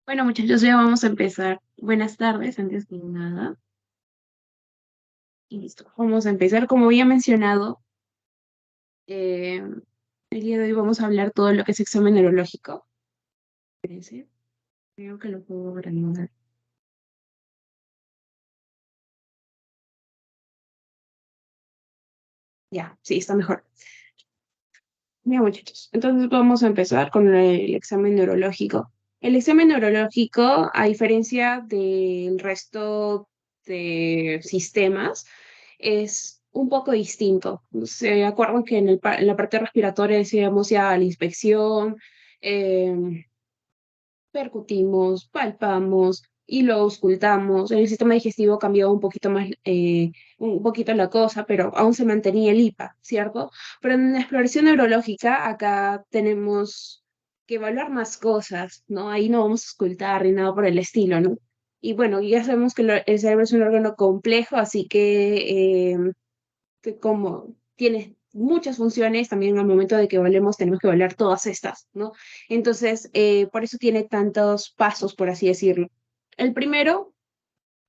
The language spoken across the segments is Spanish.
Bueno, muchachos, ya vamos a empezar. Buenas tardes, antes que nada. Y listo. Vamos a empezar. Como había mencionado, eh, el día de hoy vamos a hablar todo lo que es examen neurológico. Espérense, creo que lo puedo agrandar. Ya, sí, está mejor. Bien, muchachos. Entonces vamos a empezar con el examen neurológico. El examen neurológico, a diferencia del resto de sistemas, es un poco distinto. Se acuerdan que en la parte respiratoria decíamos ya la inspección, eh, percutimos, palpamos y lo auscultamos. En el sistema digestivo cambió un poquito la cosa, pero aún se mantenía el IPA, ¿cierto? Pero en la exploración neurológica acá tenemos que evaluar más cosas, ¿no? Ahí no vamos a auscultar ni nada por el estilo, ¿no? Y bueno, ya sabemos que el cerebro es un órgano complejo, así que como tiene muchas funciones, también al momento de que evaluemos tenemos que evaluar todas estas, ¿no? Entonces, por eso tiene tantos pasos, por así decirlo. El primero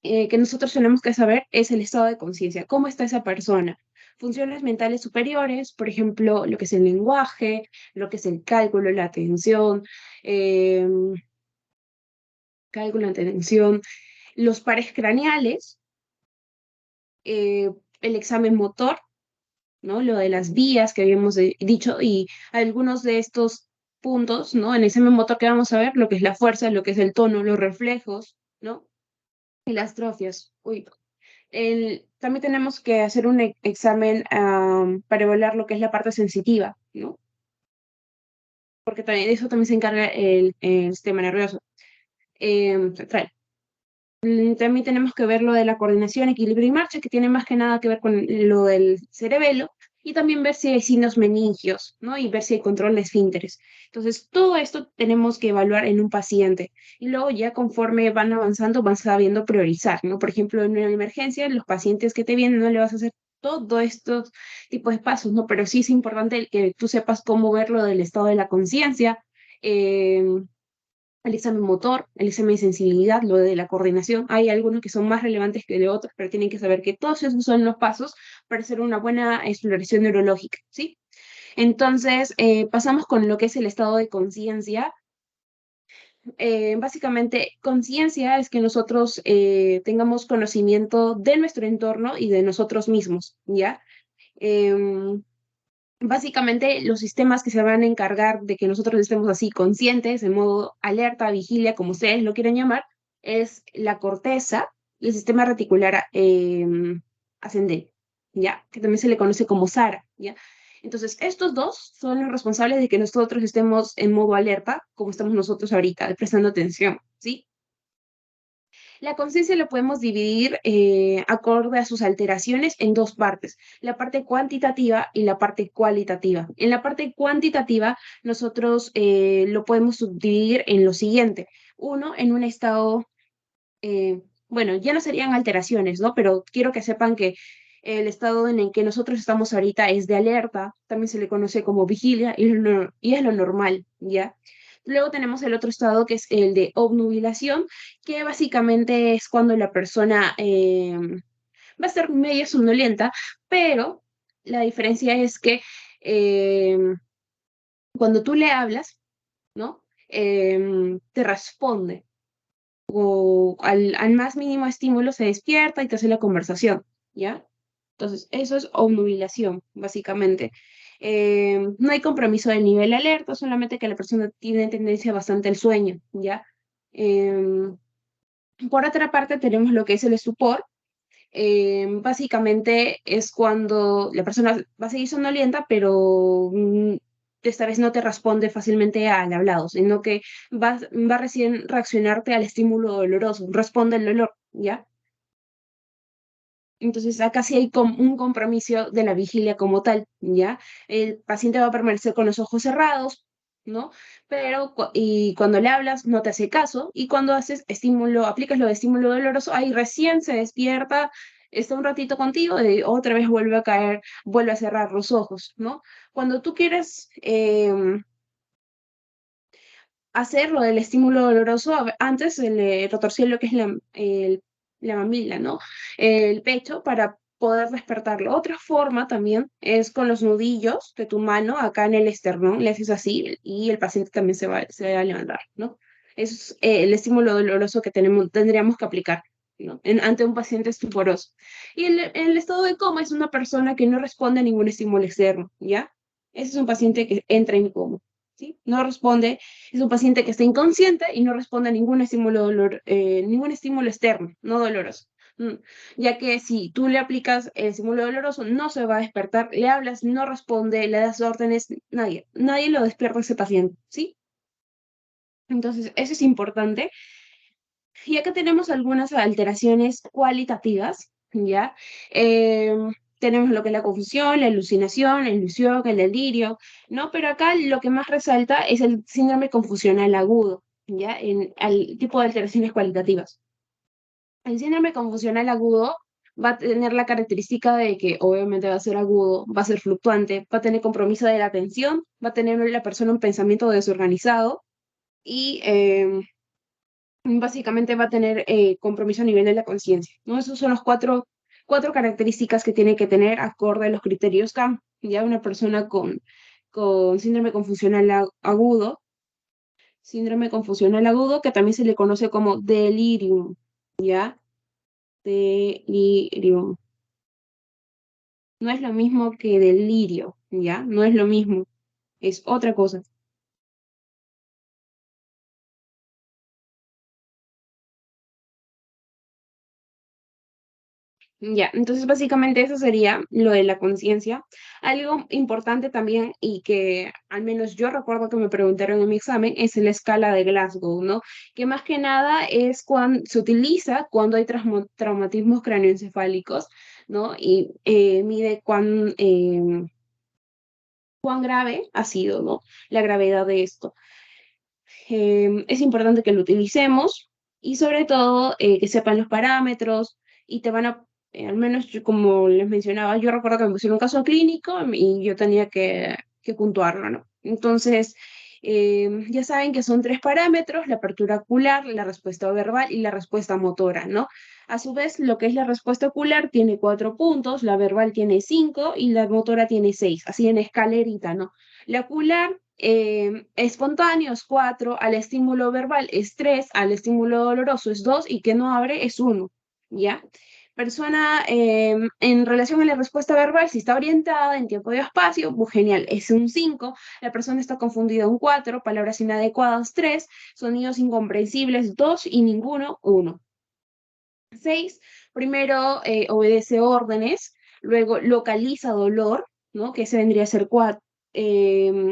que nosotros tenemos que saber es el estado de conciencia, cómo está esa persona. Funciones mentales superiores, por ejemplo, lo que es el lenguaje, lo que es el eh, cálculo, atención, los pares craneales, el examen motor, ¿no? Lo de las vías que habíamos dicho y algunos de estos puntos, ¿no? En ese motor que vamos a ver, lo que es la fuerza, lo que es el tono, los reflejos, ¿no? Y las trofias. Uy. También tenemos que hacer un examen para evaluar lo que es la parte sensitiva, ¿no? Porque también, de eso también se encarga el sistema nervioso central. También tenemos que ver lo de la coordinación, equilibrio y marcha, que tiene más que nada que ver con lo del cerebelo, y también ver si hay signos meningios, ¿no? Y ver si hay control de esfínteres. Entonces, todo esto tenemos que evaluar en un paciente. Y luego ya conforme van avanzando, van sabiendo priorizar, ¿no? Por ejemplo, en una emergencia, los pacientes que te vienen no le vas a hacer todos estos tipos de pasos, ¿no? Pero sí es importante que tú sepas cómo ver lo del estado de la conciencia, el examen motor, el examen de sensibilidad, lo de la coordinación. Hay algunos que son más relevantes que de otros, pero tienen que saber que todos esos son los pasos para hacer una buena exploración neurológica, ¿sí? Entonces, pasamos con lo que es el estado de conciencia. Básicamente, conciencia es que nosotros tengamos conocimiento de nuestro entorno y de nosotros mismos, ¿ya? Em, Básicamente, los sistemas que se van a encargar de que nosotros estemos así conscientes, en modo alerta, vigilia, como ustedes lo quieran llamar, es la corteza y el sistema reticular ascendente, ¿ya? Que también se le conoce como SARA, ¿ya? Entonces, estos dos son los responsables de que nosotros estemos en modo alerta, como estamos nosotros ahorita, prestando atención, ¿sí? La conciencia la podemos dividir acorde a sus alteraciones en dos partes, la parte cuantitativa y la parte cualitativa. En la parte cuantitativa, nosotros lo podemos subdividir en lo siguiente. Uno, en un estado, bueno, ya no serían alteraciones, ¿no? Pero quiero que sepan que el estado en el que nosotros estamos ahorita es de alerta, también se le conoce como vigilia y es lo normal, ¿ya? Luego tenemos el otro estado que es el de obnubilación, que básicamente es cuando la persona va a ser medio somnolienta, pero la diferencia es que eh, cuando tú le hablas, ¿no? Te responde o al más mínimo estímulo se despierta y te hace la conversación, ¿ya? Entonces, eso es obnubilación, básicamente. No hay compromiso del nivel alerta, solamente que la persona tiene tendencia bastante al sueño, ¿ya? Em, por otra parte, tenemos lo que es el estupor. Básicamente es cuando la persona va a seguir somnolienta, pero esta vez no te responde fácilmente al hablado, sino que va a recién reaccionarte al estímulo doloroso, responde el dolor, ¿ya? Entonces acá sí hay un compromiso de la vigilia como tal, ¿ya? El paciente va a permanecer con los ojos cerrados, ¿no? Pero y cuando le hablas no te hace caso y cuando haces estímulo, aplicas lo de estímulo doloroso, ahí recién se despierta, está un ratito contigo y otra vez vuelve a caer, vuelve a cerrar los ojos, ¿no? Cuando tú quieres hacer lo del estímulo doloroso, antes le retorcí lo que es la mamila, ¿no? El pecho para poder despertarlo. Otra forma también es con los nudillos de tu mano acá en el esternón, le haces así y el paciente también se va a levantar, ¿no? Eso es el estímulo doloroso que tendríamos que aplicar, ¿no? Ante un paciente estuporoso. Y el estado de coma es una persona que no responde a ningún estímulo externo, ¿ya? Ese es un paciente que entra en coma, ¿sí? No responde, es un paciente que está inconsciente y no responde a ningún estímulo externo, no doloroso. Mm, Ya que si tú le aplicas el estímulo doloroso, no se va a despertar, le hablas, no responde, le das órdenes, nadie lo despierta a ese paciente, ¿sí? Entonces, eso es importante. Y acá tenemos algunas alteraciones cualitativas, ¿ya? Tenemos lo que es la confusión, la alucinación, la ilusión, el delirio, ¿no? Pero acá lo que más resalta es el síndrome confusional agudo, ¿ya? Al tipo de alteraciones cualitativas. El síndrome confusional agudo va a tener la característica de que obviamente va a ser agudo, va a ser fluctuante, va a tener compromiso de la atención, va a tener la persona un pensamiento desorganizado y básicamente va a tener compromiso a nivel de la conciencia, ¿no? Esos son los cuatro características que tiene que tener acorde a los criterios CAM. Ya una persona con síndrome confusional agudo, que también se le conoce como delirium, ¿ya? Delirium. No es lo mismo que delirio, ¿ya? No es lo mismo, es otra cosa. Ya, entonces básicamente eso sería lo de la conciencia. Algo importante también y que al menos yo recuerdo que me preguntaron en mi examen es la escala de Glasgow, ¿no? Que más que nada es cuando se utiliza cuando hay traumatismos cráneoencefálicos, ¿no? Y mide cuán grave ha sido, ¿no? La gravedad de esto. Es importante que lo utilicemos y sobre todo que sepan los parámetros y te van a, al menos como les mencionaba, yo recuerdo que me pusieron un caso clínico y yo tenía que puntuarlo, ¿no? Entonces, ya saben que son tres parámetros, la apertura ocular, la respuesta verbal y la respuesta motora, ¿no? A su vez, lo que es la respuesta ocular tiene 4 puntos, la verbal tiene 5 y la motora tiene 6, así en escalerita, ¿no? La ocular espontáneo es 4, al estímulo verbal es 3, al estímulo doloroso es 2 y que no abre es 1, ¿ya? Persona en relación a la respuesta verbal, si está orientada en tiempo y espacio, pues genial, es un 5. La persona está confundida un 4, palabras inadecuadas 3, sonidos incomprensibles 2 y ninguno 1. 6, primero obedece órdenes, luego localiza dolor, ¿no? Que ese vendría a ser 4.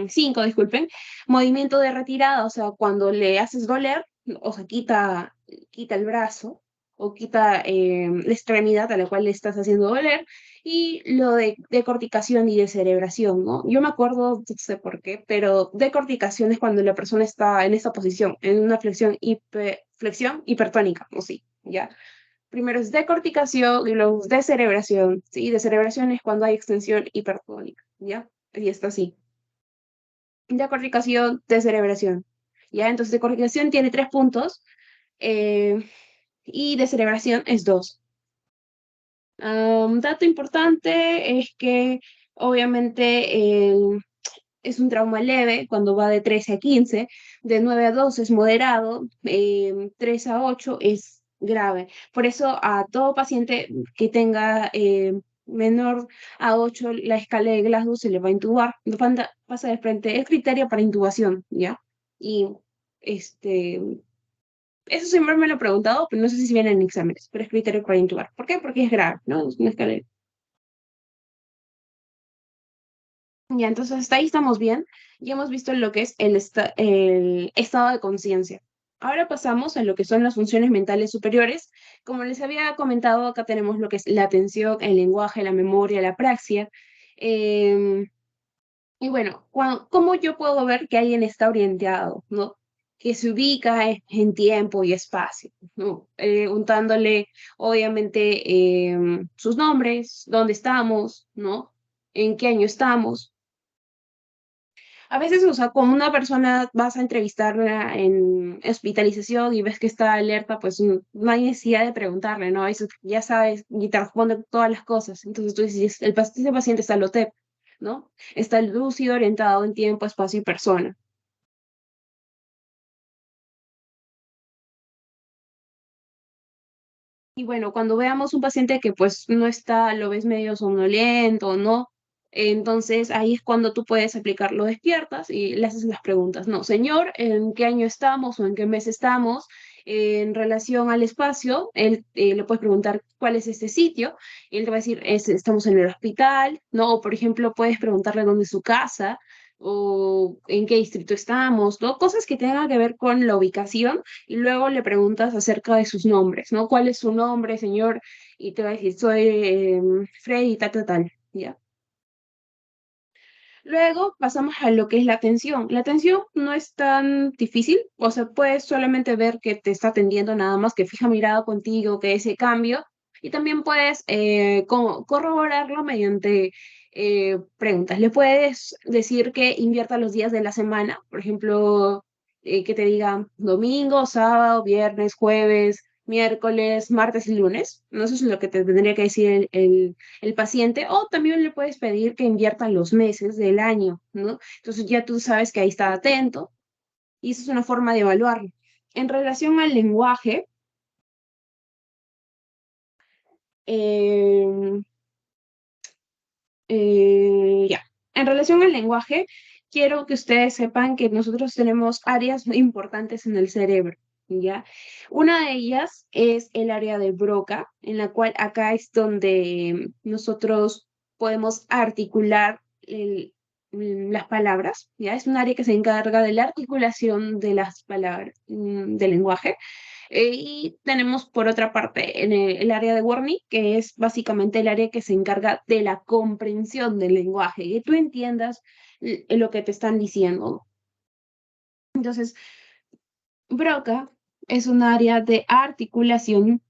5, disculpen, movimiento de retirada, o sea, cuando le haces doler, o sea, quita el brazo o quita la extremidad a la cual le estás haciendo doler, y lo de decorticación y descerebración, ¿no? Yo me acuerdo, no sé por qué, pero decorticación es cuando la persona está en esta posición, en una flexión hipertónica, o sí, ¿ya? Primero es decorticación y luego es descerebración, ¿sí? Descerebración es cuando hay extensión hipertónica, ¿ya? Y está así. Decorticación, descerebración, ¿ya? Entonces, decorticación tiene 3 puntos y descerebración es 2. Un dato importante es que, obviamente, es un trauma leve cuando va de 13 a 15, de 9 a 12 es moderado, 3 a 8 es grave. Por eso a todo paciente que tenga menor a 8 la escala de Glasgow se le va a intubar. Pasa de frente el criterio para intubación, ¿ya? Y este, eso siempre me lo he preguntado, pero no sé si viene en exámenes, pero es criterio para intubar. ¿Por qué? Porque es grave, ¿no? Es una escala. Ya, entonces hasta ahí estamos bien. Ya hemos visto lo que es el estado de conciencia. Ahora pasamos a lo que son las funciones mentales superiores. Como les había comentado, acá tenemos lo que es la atención, el lenguaje, la memoria, la praxia. Em, y bueno, ¿cómo yo puedo ver que alguien está orientado, ¿no? Que se ubica en tiempo y espacio, ¿no? Untándole, obviamente, sus nombres, dónde estamos, ¿no? En qué año estamos. A veces, o sea, con una persona vas a entrevistarla en hospitalización y ves que está alerta, pues no hay necesidad de preguntarle, ¿no? Eso ya sabes y te responde todas las cosas. Entonces tú dices, este paciente está al OTEP, ¿no? Está lúcido, orientado en tiempo, espacio y persona. Y bueno, cuando veamos un paciente que pues no está, lo ves medio somnoliento, ¿no? Entonces ahí es cuando tú puedes aplicarlo despiertas y le haces las preguntas, no, señor, ¿en qué año estamos o en qué mes estamos? En relación al espacio, él le puedes preguntar cuál es este sitio, y él te va a decir, estamos en el hospital, ¿no? O por ejemplo, puedes preguntarle dónde es su casa o en qué distrito estamos, ¿no? Cosas que tengan que ver con la ubicación y luego le preguntas acerca de sus nombres, ¿no? ¿Cuál es su nombre, señor? Y te va a decir, soy Freddy, tal, tal, tal, ¿ya? Luego pasamos a lo que es la atención. La atención no es tan difícil, o sea, puedes solamente ver que te está atendiendo nada más, que fija mirada contigo, que ese cambio, y también puedes corroborarlo mediante preguntas. Le puedes decir que invierta los días de la semana, por ejemplo, que te diga domingo, sábado, viernes, jueves, miércoles, martes y lunes. No, eso es lo que te tendría que decir el paciente, o también le puedes pedir que invierta los meses del año, ¿no? Entonces ya tú sabes que ahí está atento y esa es una forma de evaluarlo. En relación al lenguaje, eh, ya, en relación al lenguaje, quiero que ustedes sepan que nosotros tenemos áreas muy importantes en el cerebro, ¿ya? Una de ellas es el área de Broca, en la cual acá es donde nosotros podemos articular las palabras, ¿ya? Es un área que se encarga de la articulación de las palabras, del lenguaje. Y tenemos por otra parte en el área de Wernicke, que es básicamente el área que se encarga de la comprensión del lenguaje, que tú entiendas lo que te están diciendo. Entonces, Broca es un área de articulación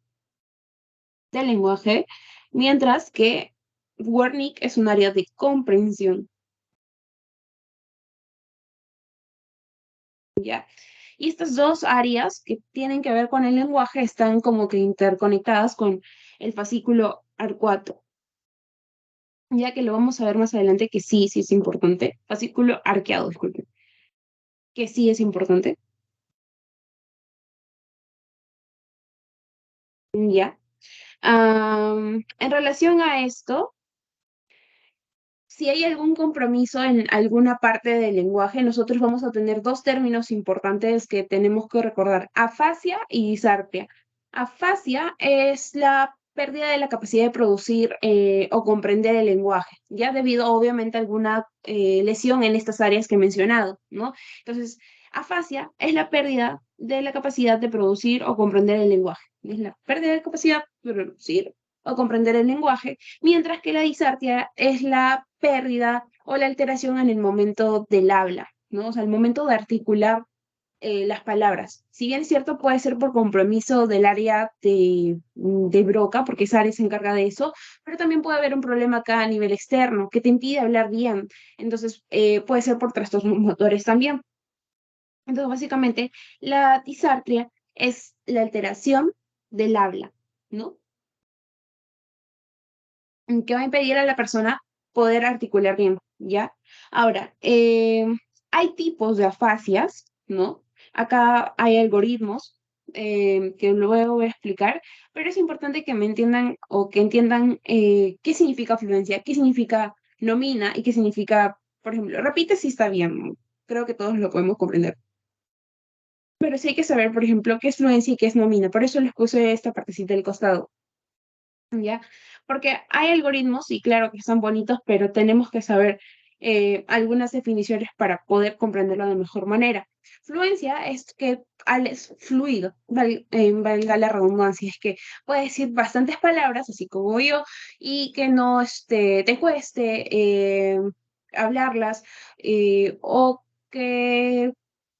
del lenguaje, mientras que Wernicke es un área de comprensión, ¿ya? Y estas dos áreas que tienen que ver con el lenguaje están como que interconectadas con el fascículo arcuato, ya que lo vamos a ver más adelante que sí, sí es importante. Fascículo arqueado, disculpen, que sí es importante, ya. En relación a esto, si hay algún compromiso en alguna parte del lenguaje, nosotros vamos a tener dos términos importantes que tenemos que recordar, afasia y disartria. Afasia es la pérdida de la capacidad de producir o comprender el lenguaje, ya debido obviamente a alguna lesión en estas áreas que he mencionado, ¿no? Entonces, afasia es la pérdida de la capacidad de producir o comprender el lenguaje. Es la pérdida de capacidad de producir o comprender el lenguaje, mientras que la disartia es la pérdida o la alteración en el momento del habla, ¿no? O sea, el momento de articular las palabras. Si bien es cierto, puede ser por compromiso del área de Broca, porque esa área se encarga de eso, pero también puede haber un problema acá a nivel externo que te impide hablar bien. Entonces, puede ser por trastornos motores también. Entonces, básicamente, la disartria es la alteración del habla, ¿no? Que va a impedir a la persona poder articular bien, ¿ya? Ahora, hay tipos de afasias, ¿no? Acá hay algoritmos que luego voy a explicar, pero es importante que me entiendan o que entiendan qué significa fluencia, qué significa nomina y qué significa, por ejemplo, repite si está bien, creo que todos lo podemos comprender. Pero sí hay que saber, por ejemplo, qué es fluencia y qué es nomina. Por eso les puse esta partecita del costado. ¿Ya? Porque hay algoritmos, y claro que son bonitos, pero tenemos que saber algunas definiciones para poder comprenderlo de mejor manera. Fluencia es que es fluido, valga la redundancia, es que puedes decir bastantes palabras, así como yo, y que no te cueste hablarlas, o que,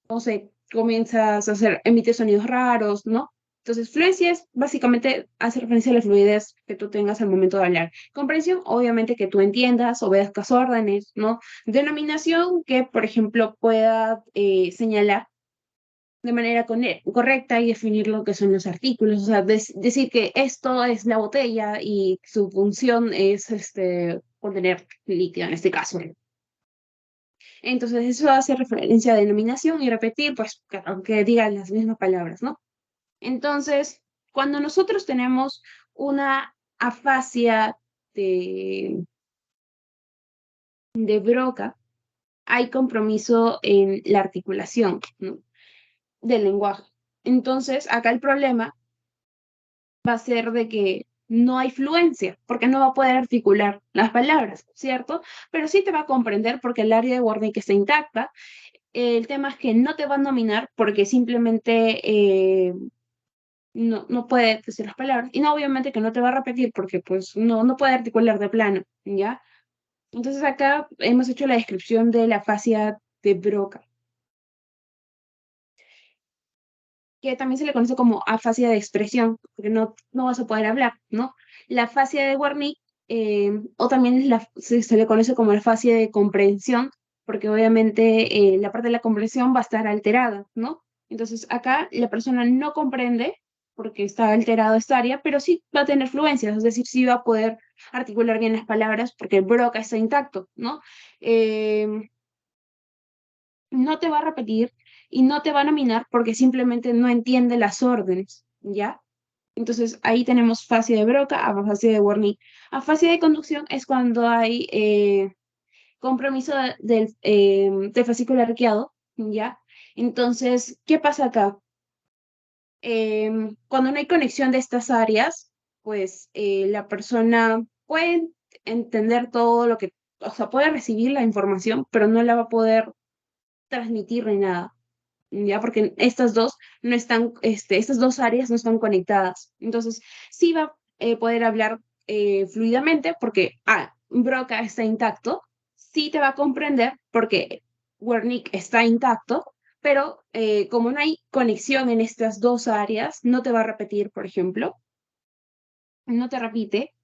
no sé, comienzas a hacer, emitir sonidos raros, ¿no? Entonces, fluencia es básicamente hace referencia a la fluidez que tú tengas al momento de hablar. Comprensión, obviamente que tú entiendas, obedezcas órdenes, ¿no? Denominación, que por ejemplo pueda señalar de manera correcta y definir lo que son los artículos, o sea, decir que esto es la botella y su función es contener líquido en este caso. Entonces, eso hace referencia a denominación y repetir, pues, aunque digan las mismas palabras, ¿no? Entonces, cuando nosotros tenemos una afasia de Broca, hay compromiso en la articulación, ¿no? Del lenguaje. Entonces, acá el problema va a ser de que no hay fluencia, porque no va a poder articular las palabras, ¿cierto? Pero sí te va a comprender porque el área de Wernicke está intacta. El tema es que no te va a nominar porque simplemente no puede decir las palabras. Y no, obviamente que no te va a repetir porque pues no puede articular de plano, ¿ya? Entonces acá hemos hecho la descripción de la fascia de Broca, que también se le conoce como afasia de expresión, porque no vas a poder hablar, ¿no? La fascia de Wernicke, o también se le conoce como la fascia de comprensión, porque obviamente la parte de la comprensión va a estar alterada, ¿no? Entonces acá la persona no comprende porque está alterado esta área, pero sí va a tener fluencia, es decir, sí va a poder articular bien las palabras porque el Broca está intacto, ¿no? Eh, no te va a repetir y no te va a nominar porque simplemente no entiende las órdenes, ¿ya? Entonces ahí tenemos fascia de Broca, afasia de Wernicke. Afasia de conducción es cuando hay compromiso del fascículo arqueado, ¿ya? Entonces, ¿qué pasa acá? Cuando no hay conexión de estas áreas, pues la persona puede entender todo lo que, o sea, puede recibir la información, pero no la va a poder transmitir ni nada. Ya, porque estas dos no están, estas dos áreas no están conectadas. Entonces, sí va a poder hablar fluidamente porque, Broca está intacto, sí te va a comprender porque Wernicke está intacto, pero como no hay conexión en estas dos áreas, no te va a repetir, por ejemplo, no te repite,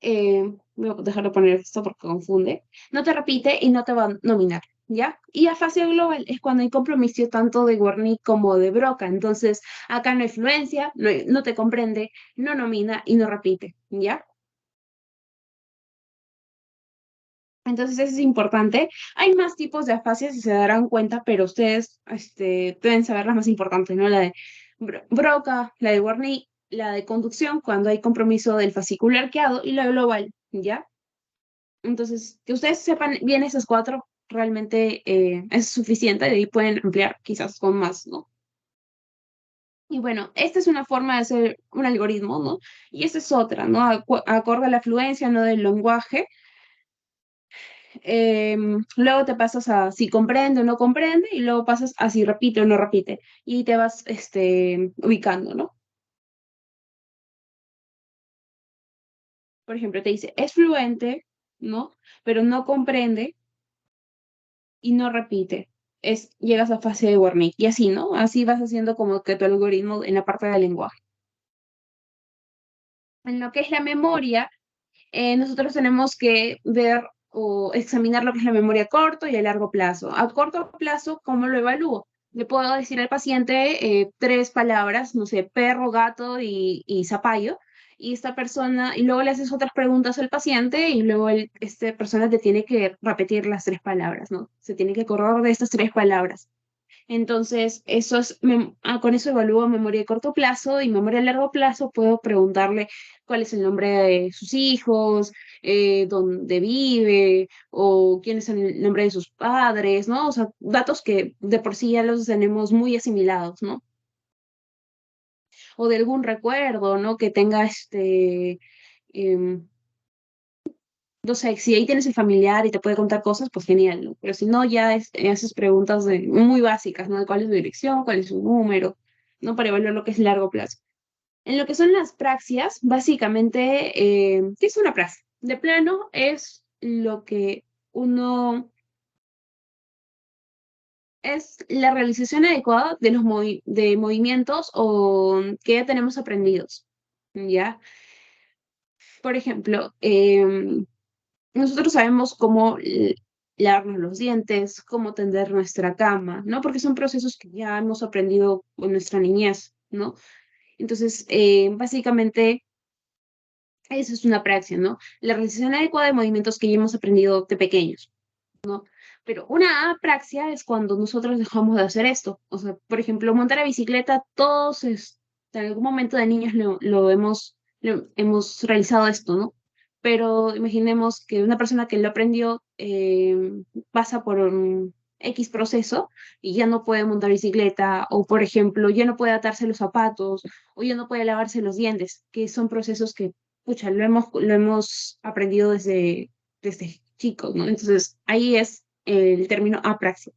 voy a dejar de poner esto porque confunde, no te repite y no te va a nominar, ¿ya? Y afasia global es cuando hay compromiso tanto de Wernicke como de Broca, entonces acá no hay fluencia, no te comprende, no nomina y no repite, ¿ya? Entonces eso es importante. Hay más tipos de afasia si se darán cuenta, pero ustedes deben saber las más importantes, ¿no? La de Broca, la de Wernicke, la de conducción, cuando hay compromiso del fascículo arqueado y la global, ¿ya? Entonces, que ustedes sepan bien esas cuatro realmente es suficiente, de ahí pueden ampliar quizás con más, ¿no? Y bueno, esta es una forma de hacer un algoritmo, ¿no? Y esta es otra, ¿no? Acorde a la fluencia, ¿no? Del lenguaje. Luego te pasas a si comprende o no comprende, y luego pasas a si repite o no repite. Y te vas ubicando, ¿no? Por ejemplo, te dice, es fluente, ¿no? Pero no comprende y no repite. Llegas a fase de Wernicke y así, ¿no? Así vas haciendo como que tu algoritmo en la parte del lenguaje. En lo que es la memoria, nosotros tenemos que ver o examinar lo que es la memoria a corto y a largo plazo. A corto plazo, ¿cómo lo evalúo? Le puedo decir al paciente tres palabras, no sé, perro, gato y zapallo, y esta persona, y luego le haces otras preguntas al paciente y luego esta persona te tiene que repetir las tres palabras, ¿no? Se tiene que acordar de estas tres palabras. Entonces, con eso evalúo memoria de corto plazo y memoria a largo plazo. Puedo preguntarle cuál es el nombre de sus hijos, dónde vive o quién es el nombre de sus padres, ¿no? O sea, datos que de por sí ya los tenemos muy asimilados, ¿no? O de algún recuerdo, ¿no? Que tenga em, no sé, si ahí tienes el familiar y te puede contar cosas, pues genial, ¿no? Pero si no, ya haces preguntas muy básicas, ¿no? De cuál es su dirección, cuál es su número, ¿no? Para evaluar lo que es largo plazo. En lo que son las praxias, básicamente, ¿qué es una praxis? De plano es lo que uno es la realización adecuada de de movimientos o que ya tenemos aprendidos, ¿ya? Por ejemplo, nosotros sabemos cómo lavarnos los dientes, cómo tender nuestra cama, ¿no? Porque son procesos que ya hemos aprendido en nuestra niñez, ¿no? Entonces, básicamente, eso es una praxis, ¿no? La realización adecuada de movimientos que ya hemos aprendido de pequeños. Pero una apraxia es cuando nosotros dejamos de hacer esto. O sea, por ejemplo, montar la bicicleta, todos en algún momento de niños lo hemos realizado esto, ¿no? Pero imaginemos que una persona que lo aprendió pasa por un X proceso y ya no puede montar bicicleta, o por ejemplo, ya no puede atarse los zapatos, o ya no puede lavarse los dientes, que son procesos que, pucha, lo hemos aprendido desde chicos, ¿no? Entonces, ahí es el término apraxia.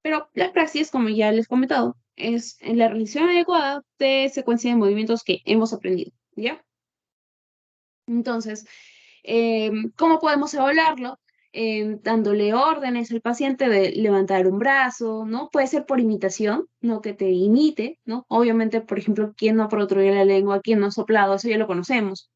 Pero la praxis, como ya les he comentado, es en la realización adecuada de secuencia de movimientos que hemos aprendido, ¿ya? Entonces, ¿cómo podemos evaluarlo? Dándole órdenes al paciente de levantar un brazo, ¿no? Puede ser por imitación, no que te imite, ¿no? Obviamente, por ejemplo, quién no ha protruido la lengua, quién no ha soplado, eso ya lo conocemos.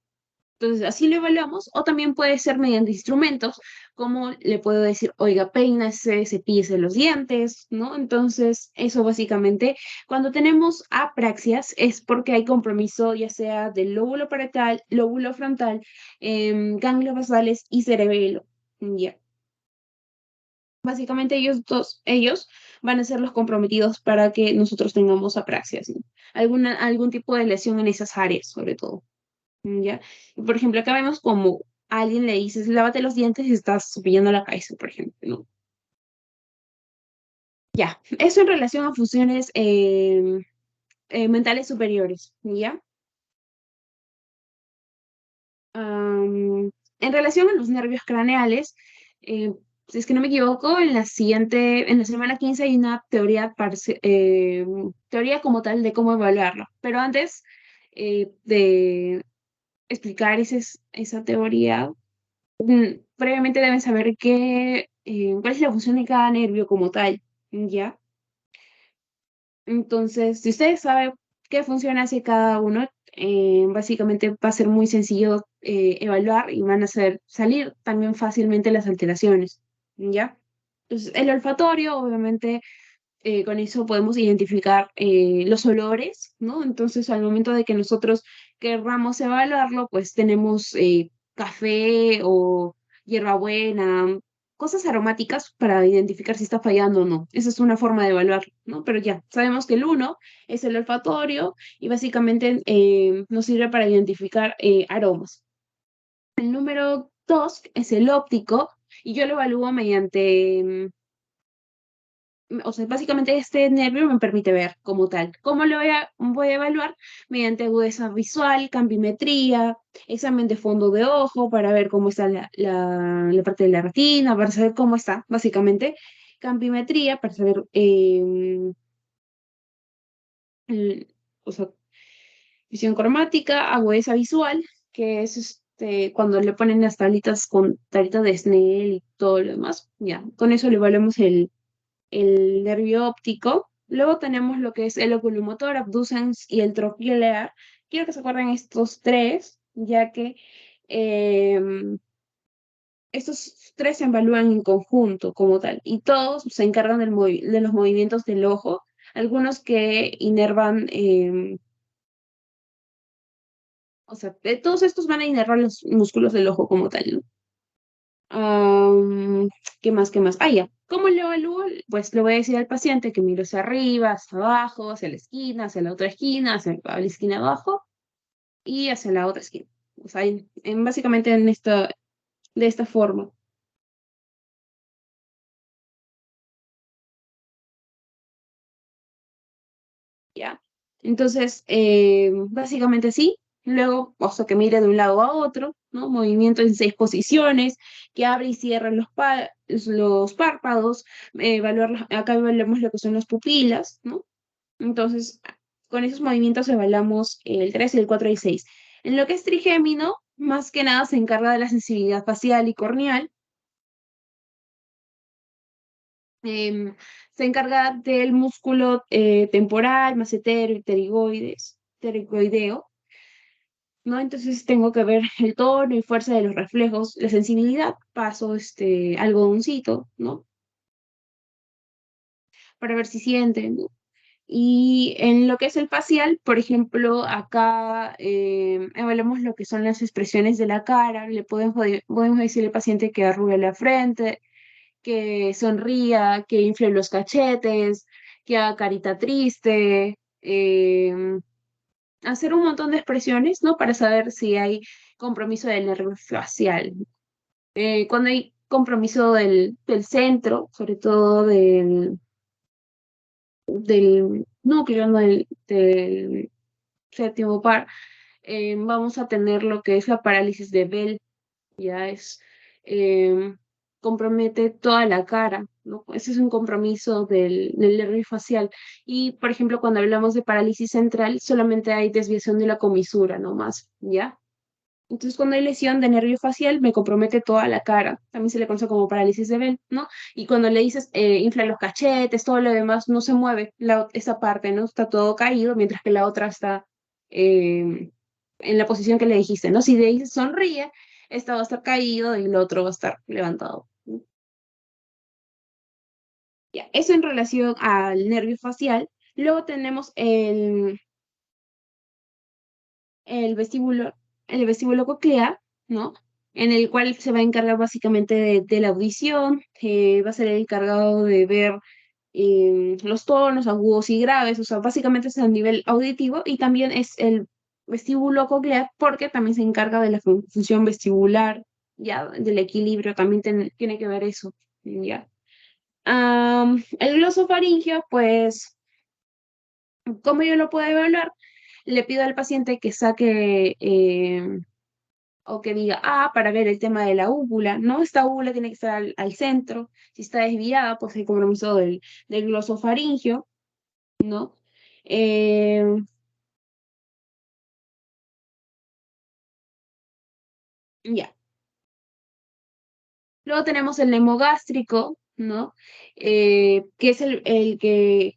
Entonces, así lo evaluamos, o también puede ser mediante instrumentos, como le puedo decir, oiga, peínase, cepíllese los dientes, ¿no? Entonces, eso básicamente, cuando tenemos apraxias, es porque hay compromiso ya sea del lóbulo parietal, lóbulo frontal, ganglios basales y cerebelo. Ya. Básicamente ellos van a ser los comprometidos para que nosotros tengamos apraxias, ¿no? Algún tipo de lesión en esas áreas, sobre todo. ¿Ya? Y, por ejemplo, acá vemos como a alguien le dices, lávate los dientes y estás cepillando la cabeza, por ejemplo, ¿no? Ya, eso en relación a funciones mentales superiores, ¿ya? En relación a los nervios craneales, si es que no me equivoco, en la semana 15 hay una teoría como tal de cómo evaluarlo. Pero antes de explicar esa teoría, previamente deben saber cuál es la función de cada nervio como tal, ¿ya? Entonces, si ustedes saben qué función hace cada uno, básicamente va a ser muy sencillo evaluar y van a salir también fácilmente las alteraciones, ¿ya? Entonces, el olfatorio, obviamente, con eso podemos identificar los olores, ¿no? Entonces, al momento de que nosotros querramos evaluarlo, pues tenemos café o hierbabuena, cosas aromáticas para identificar si está fallando o no. Esa es una forma de evaluarlo, ¿no? Pero ya, sabemos que el uno es el olfatorio y básicamente nos sirve para identificar aromas. El número dos es el óptico y yo lo evalúo mediante o sea, básicamente este nervio me permite ver como tal. ¿Cómo voy a evaluar? Mediante agudeza visual, campimetría, examen de fondo de ojo para ver cómo está la parte de la retina, para saber cómo está, básicamente. Campimetría para saber, o sea, visión cromática, agudeza visual, que es cuando le ponen las tablitas con tablitas de Snell y todo lo demás. Ya, con eso le evaluamos el nervio óptico. Luego tenemos lo que es el oculomotor, abducens y el trochlear. Quiero que se acuerden estos tres, ya que estos tres se evalúan en conjunto como tal y todos se encargan de los movimientos del ojo, algunos que inervan, o sea, todos estos van a inervar los músculos del ojo como tal, ¿no? Am, ¿Qué más? ¿Qué más? Ah, ya. ¿Cómo lo evalúo? Pues le voy a decir al paciente que mire hacia arriba, hacia abajo, hacia la esquina, hacia la otra esquina, hacia la esquina de abajo y hacia la otra esquina. O sea, básicamente de esta forma, ¿ya? Entonces, básicamente sí. Luego, o sea, que mire de un lado a otro, ¿no? Movimiento en 6 posiciones, que abre y cierra los párpados, acá evaluamos lo que son las pupilas, ¿no? Entonces, con esos movimientos evaluamos el 3, el 4 y el 6. En lo que es trigémino, más que nada se encarga de la sensibilidad facial y corneal. em, se encarga del músculo temporal, macetero y pterigoideo, ¿no? Entonces tengo que ver el tono y fuerza de los reflejos, la sensibilidad, paso algodoncito, ¿no? Para ver si sienten, ¿no? Y en lo que es el facial, por ejemplo, acá evaluamos lo que son las expresiones de la cara, podemos decirle al paciente que arrugue la frente, que sonría, que infle los cachetes, que haga carita triste, hacer un montón de expresiones, ¿no? Para saber si hay compromiso del nervio facial. Cuando hay compromiso del centro, sobre todo del núcleo, ¿no? Del séptimo par, vamos a tener lo que es la parálisis de Bell, ya es, eh, compromete toda la cara, ¿no? Ese es un compromiso del nervio facial. Y, por ejemplo, cuando hablamos de parálisis central, solamente hay desviación de la comisura, no más, ¿ya? Entonces, cuando hay lesión de nervio facial, me compromete toda la cara. También se le conoce como parálisis de Bell, ¿no? Y cuando le dices, infla los cachetes, todo lo demás no se mueve, esa parte, ¿no? Está todo caído, mientras que la otra está en la posición que le dijiste, ¿no? Si le dices sonríe, esta va a estar caído y el otro va a estar levantado. Ya, eso en relación al nervio facial. Luego tenemos el vestíbulo, el vestíbulo coclear, ¿no? En el cual se va a encargar básicamente de la audición, va a ser el encargado de ver los tonos agudos y graves, o sea, básicamente es a nivel auditivo y también es el vestíbulo coclear porque también se encarga de la función vestibular, ya, del equilibrio, también tiene que ver eso, ya. El glosofaringio, pues, ¿cómo yo lo puedo evaluar? Le pido al paciente que saque o que diga para ver el tema de la úvula, ¿no? Esta úvula tiene que estar al centro. Si está desviada, pues hay compromiso del glosofaringio, ¿no? Eh, ya. Luego tenemos el nemogástrico, ¿no? Que es el que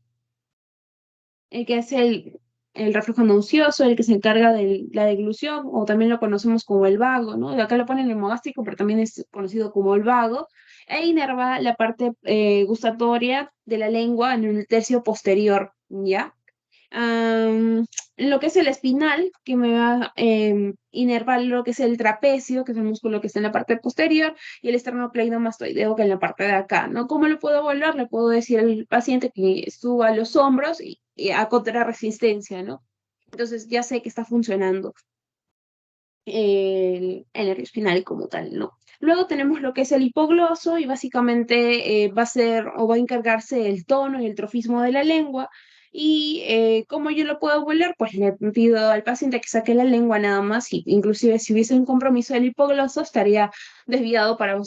hace el reflejo nauseoso, el que se encarga de la deglución, o también lo conocemos como el vago, ¿no? De acá lo ponen hemogástrico, pero también es conocido como el vago, e inerva la parte gustatoria de la lengua en el tercio posterior, ¿ya? Am, lo que es el espinal, que me va a inervar lo que es el trapecio, que es el músculo que está en la parte posterior, y el esternocleidomastoideo, que en la parte de acá, ¿no? ¿Cómo lo puedo evaluar? Le puedo decir al paciente que suba los hombros y a contrarresistencia, ¿no? Entonces ya sé que está funcionando el nervio espinal como tal, ¿no? Luego tenemos lo que es el hipogloso y básicamente va a ser o va a encargarse el tono y el trofismo de la lengua. Y como yo lo puedo volver, pues le pido al paciente que saque la lengua nada más y inclusive si hubiese un compromiso del hipogloso estaría desviado para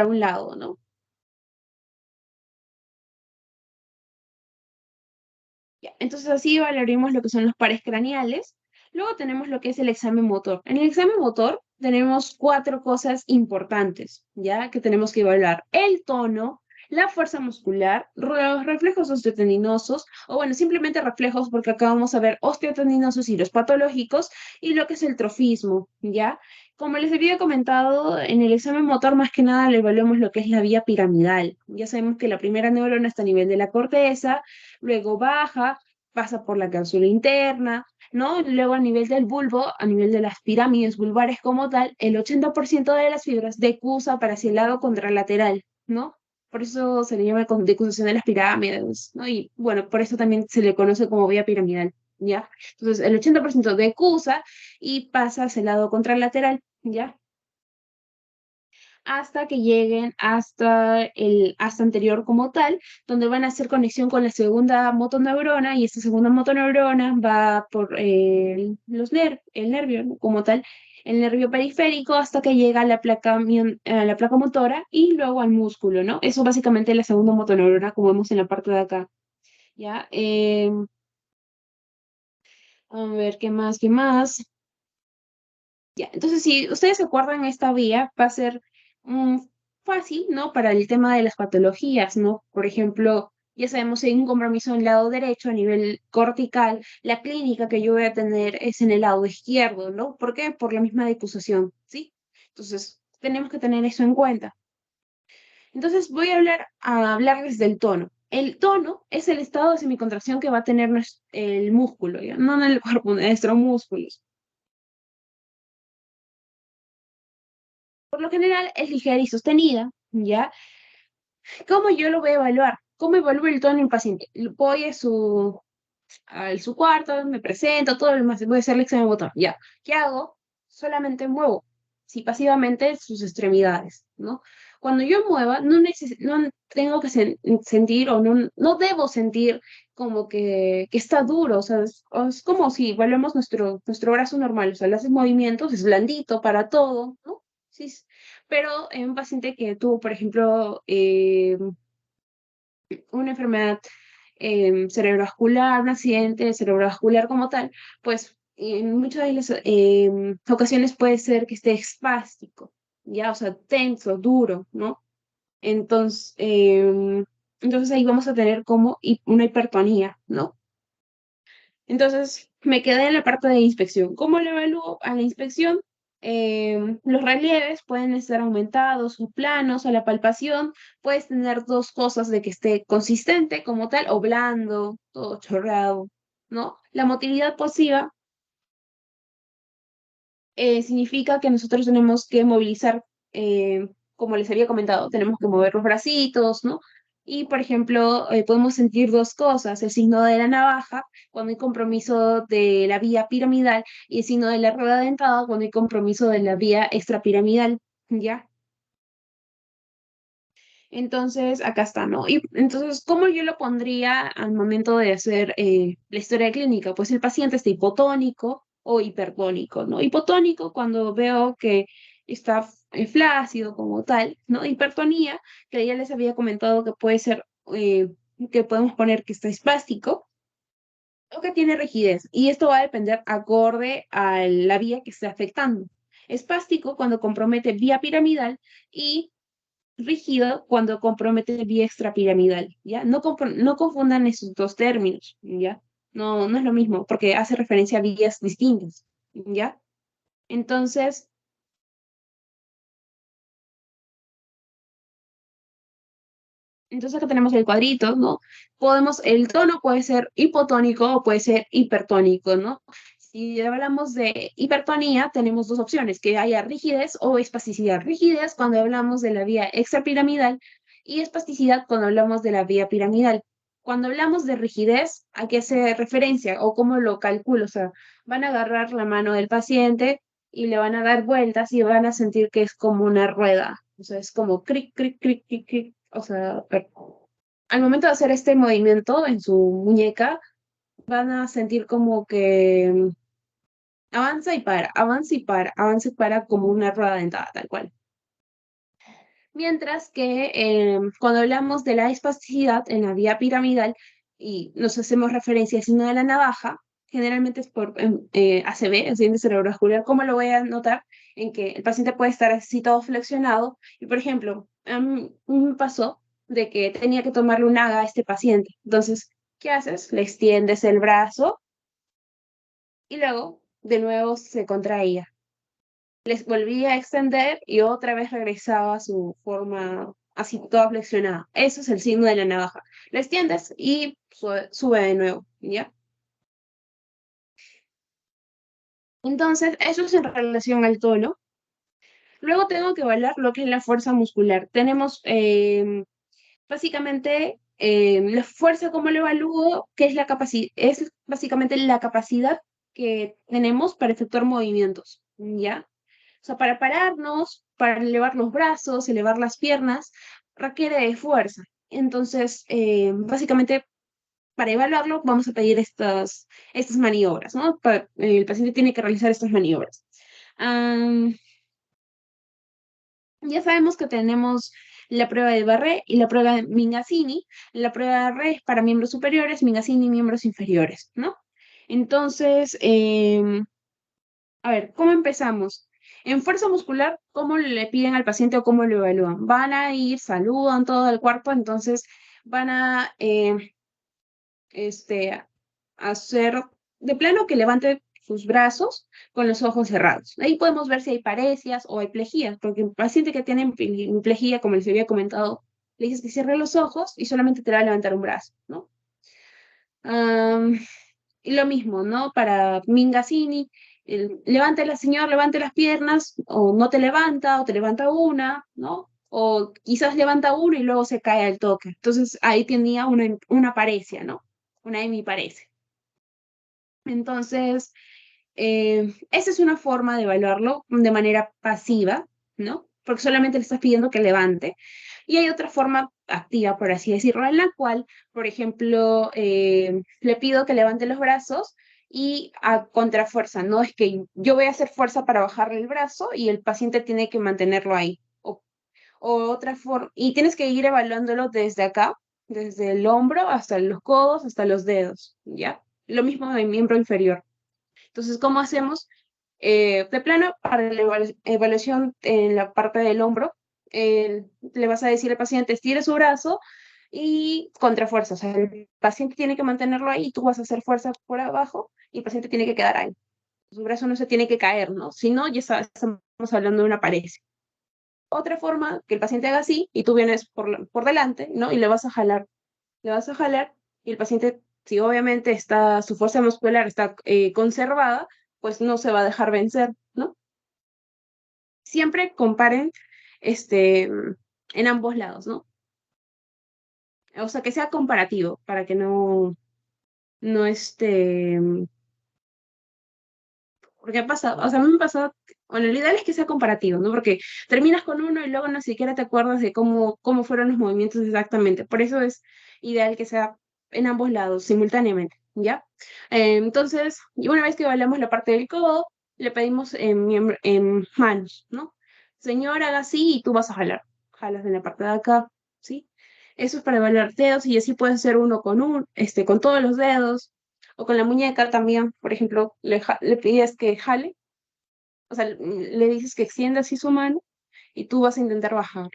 un lado, ¿no? Ya, entonces así evaluaremos lo que son los pares craneales. Luego tenemos lo que es el examen motor. En el examen motor tenemos cuatro cosas importantes, ¿ya? Que tenemos que evaluar. El tono, la fuerza muscular, los reflejos osteotendinosos, o bueno, simplemente reflejos porque acá vamos a ver osteotendinosos y los patológicos, y lo que es el trofismo, ¿ya? Como les había comentado, en el examen motor más que nada le evaluamos lo que es la vía piramidal. Ya sabemos que la primera neurona está a nivel de la corteza, luego baja, pasa por la cápsula interna, ¿no? Luego a nivel del bulbo, a nivel de las pirámides vulvares como tal, el 80% de las fibras decusa para hacia el lado contralateral, ¿no? Por eso se le llama decusación de las pirámides, ¿no? Y bueno, por eso también se le conoce como vía piramidal, ¿ya? Entonces, el 80% decusa y pasa hacia el lado contralateral, ¿ya? Hasta que lleguen hasta el hasta anterior como tal, donde van a hacer conexión con la segunda motoneurona y esta segunda motoneurona va por el nervio, ¿no? Como tal, el nervio periférico hasta que llega a la placa motora y luego al músculo, ¿no? Eso básicamente es la segunda motoneurona como vemos en la parte de acá, ¿ya? A ver, ¿qué más? ¿Qué más? Ya, entonces si ustedes se acuerdan, esta vía va a ser fácil, ¿no? Para el tema de las patologías, ¿no? Por ejemplo, ya sabemos, si hay un compromiso en el lado derecho a nivel cortical, la clínica que yo voy a tener es en el lado izquierdo, ¿no? ¿Por qué? Por la misma disposición, ¿sí? Entonces, tenemos que tener eso en cuenta. Entonces, voy a hablarles del tono. El tono es el estado de semicontracción que va a tener el músculo, ¿ya? No en el cuerpo, nuestros músculos. Por lo general es ligera y sostenida, ¿ya? ¿Cómo yo lo voy a evaluar? ¿Cómo evalúo el tono del paciente? Voy a su cuarto, me presento, todo lo demás, voy a hacer el examen de botón, ya. ¿Qué hago? Solamente muevo, sí, pasivamente sus extremidades, ¿no? Cuando yo mueva, no tengo que sentir o no debo sentir como que está duro, o sea, es como si evaluamos nuestro brazo normal, o sea, le haces movimientos, es blandito para todo, ¿no? Sí, pero en un paciente que tuvo, por ejemplo, una enfermedad cerebrovascular, un accidente cerebrovascular como tal, pues en muchas de las ocasiones puede ser que esté espástico, ya, o sea, tenso, duro, ¿no? Entonces, entonces ahí vamos a tener como una hipertonía, ¿no? Entonces, me quedé en la parte de inspección. ¿Cómo lo evalúo? A la inspección, los relieves pueden estar aumentados o planos, a la palpación puedes tener dos cosas de que esté consistente como tal o blando, todo chorreado, ¿no? La motilidad pasiva significa que nosotros tenemos que movilizar, como les había comentado, tenemos que mover los bracitos, ¿no? Y, por ejemplo, podemos sentir dos cosas, el signo de la navaja, cuando hay compromiso de la vía piramidal, y el signo de la rueda dentada, cuando hay compromiso de la vía extrapiramidal, ¿ya? Entonces, acá está, ¿no? Y entonces, ¿cómo yo lo pondría al momento de hacer la historia clínica? Pues el paciente está hipotónico o hipertónico, ¿no? Hipotónico cuando veo que está flácido como tal, ¿no? Hipertonía, que ya les había comentado que puede ser, que podemos poner que está espástico o que tiene rigidez. Y esto va a depender acorde a la vía que esté afectando. Espástico cuando compromete vía piramidal y rígido cuando compromete vía extrapiramidal, ¿ya? No confundan esos dos términos, ¿ya? No es lo mismo, porque hace referencia a vías distintas, ¿ya? Entonces, entonces acá tenemos el cuadrito, ¿no? El tono puede ser hipotónico o puede ser hipertónico, ¿no? Si hablamos de hipertonía, tenemos dos opciones, que haya rigidez o espasticidad. Rigidez cuando hablamos de la vía extrapiramidal y espasticidad cuando hablamos de la vía piramidal. Cuando hablamos de rigidez, ¿a qué hace referencia o cómo lo calculo? O sea, van a agarrar la mano del paciente y le van a dar vueltas y van a sentir que es como una rueda. O sea, es como cric, cric, cric, cric, cric. O sea, al momento de hacer este movimiento en su muñeca, van a sentir como que avanza y para, avanza y para, avanza y para como una rueda dentada, tal cual. Mientras que cuando hablamos de la espasticidad en la vía piramidal y nos hacemos referencia al signo de la navaja, generalmente es por ACV, accidente cerebrovascular. ¿Cómo lo voy a notar? En que el paciente puede estar así todo flexionado y, por ejemplo, a mí me pasó de que tenía que tomarle un AGA a este paciente. Entonces, ¿qué haces? Le extiendes el brazo y luego de nuevo se contraía. Les volvía a extender y otra vez regresaba a su forma así toda flexionada. Eso es el signo de la navaja. Lo extiendes y sube de nuevo, ¿ya? Entonces, eso es en relación al tono. Luego tengo que evaluar lo que es la fuerza muscular. Tenemos básicamente la fuerza, ¿cómo lo evalúo? Que es la capacidad, es básicamente la capacidad que tenemos para efectuar movimientos, ¿ya? O sea, para pararnos, para elevar los brazos, elevar las piernas, requiere de fuerza. Entonces, básicamente, para evaluarlo, vamos a pedir estas maniobras, ¿no? El paciente tiene que realizar estas maniobras. Am, ya sabemos que tenemos la prueba de Barré y la prueba de Mingazzini. La prueba de Barré es para miembros superiores, Mingazzini miembros inferiores, ¿no? Entonces, a ver, ¿cómo empezamos? En fuerza muscular, ¿cómo le piden al paciente o cómo lo evalúan? Van a ir, saludan todo el cuerpo, entonces van a este, hacer de plano que levante sus brazos con los ojos cerrados. Ahí podemos ver si hay paresias o hemiplejías, porque el paciente que tiene hemiplegia, como les había comentado, le dices que cierre los ojos y solamente te va a levantar un brazo, ¿no? Am, y lo mismo, ¿no? Para Mingasini, levante la señor, levante las piernas, o no te levanta, o te levanta una, ¿no? O quizás levanta una y luego se cae al toque. Entonces ahí tenía una paresia, ¿no? Una hemiparesia. Entonces, esa es una forma de evaluarlo de manera pasiva, ¿no? Porque solamente le estás pidiendo que levante. Y hay otra forma activa, por así decirlo, en la cual, por ejemplo, le pido que levante los brazos y a contrafuerza, ¿no? Es que yo voy a hacer fuerza para bajarle el brazo y el paciente tiene que mantenerlo ahí. O otra forma, y tienes que ir evaluándolo desde acá, desde el hombro hasta los codos, hasta los dedos, ¿ya? Lo mismo en miembro inferior. Entonces, ¿cómo hacemos? De plano, para la evaluación en la parte del hombro, le vas a decir al paciente, estire su brazo y contrafuerza. O sea, el paciente tiene que mantenerlo ahí y tú vas a hacer fuerza por abajo y el paciente tiene que quedar ahí. Su brazo no se tiene que caer, ¿no? Si no, ya estamos hablando de una pared. Otra forma, que el paciente haga así y tú vienes por delante, ¿no? Y le vas a jalar y el paciente, si obviamente está, su fuerza muscular está conservada, pues no se va a dejar vencer, ¿no? Siempre comparen en ambos lados, ¿no? O sea, que sea comparativo para que no porque pasa, o sea, a mí me pasa, bueno, lo ideal es que sea comparativo, ¿no? Porque terminas con uno y luego no siquiera te acuerdas de cómo fueron los movimientos exactamente. Por eso es ideal que sea en ambos lados, simultáneamente, ¿ya? Entonces, y una vez que evaluamos la parte del codo, le pedimos en manos, ¿no? Señor, haga así y tú vas a jalar. Jalas en la parte de acá, ¿sí? Eso es para evaluar dedos y así puedes hacer uno con todos los dedos o con la muñeca también, por ejemplo, le pides que jale, o sea, le dices que extienda así su mano y tú vas a intentar bajar.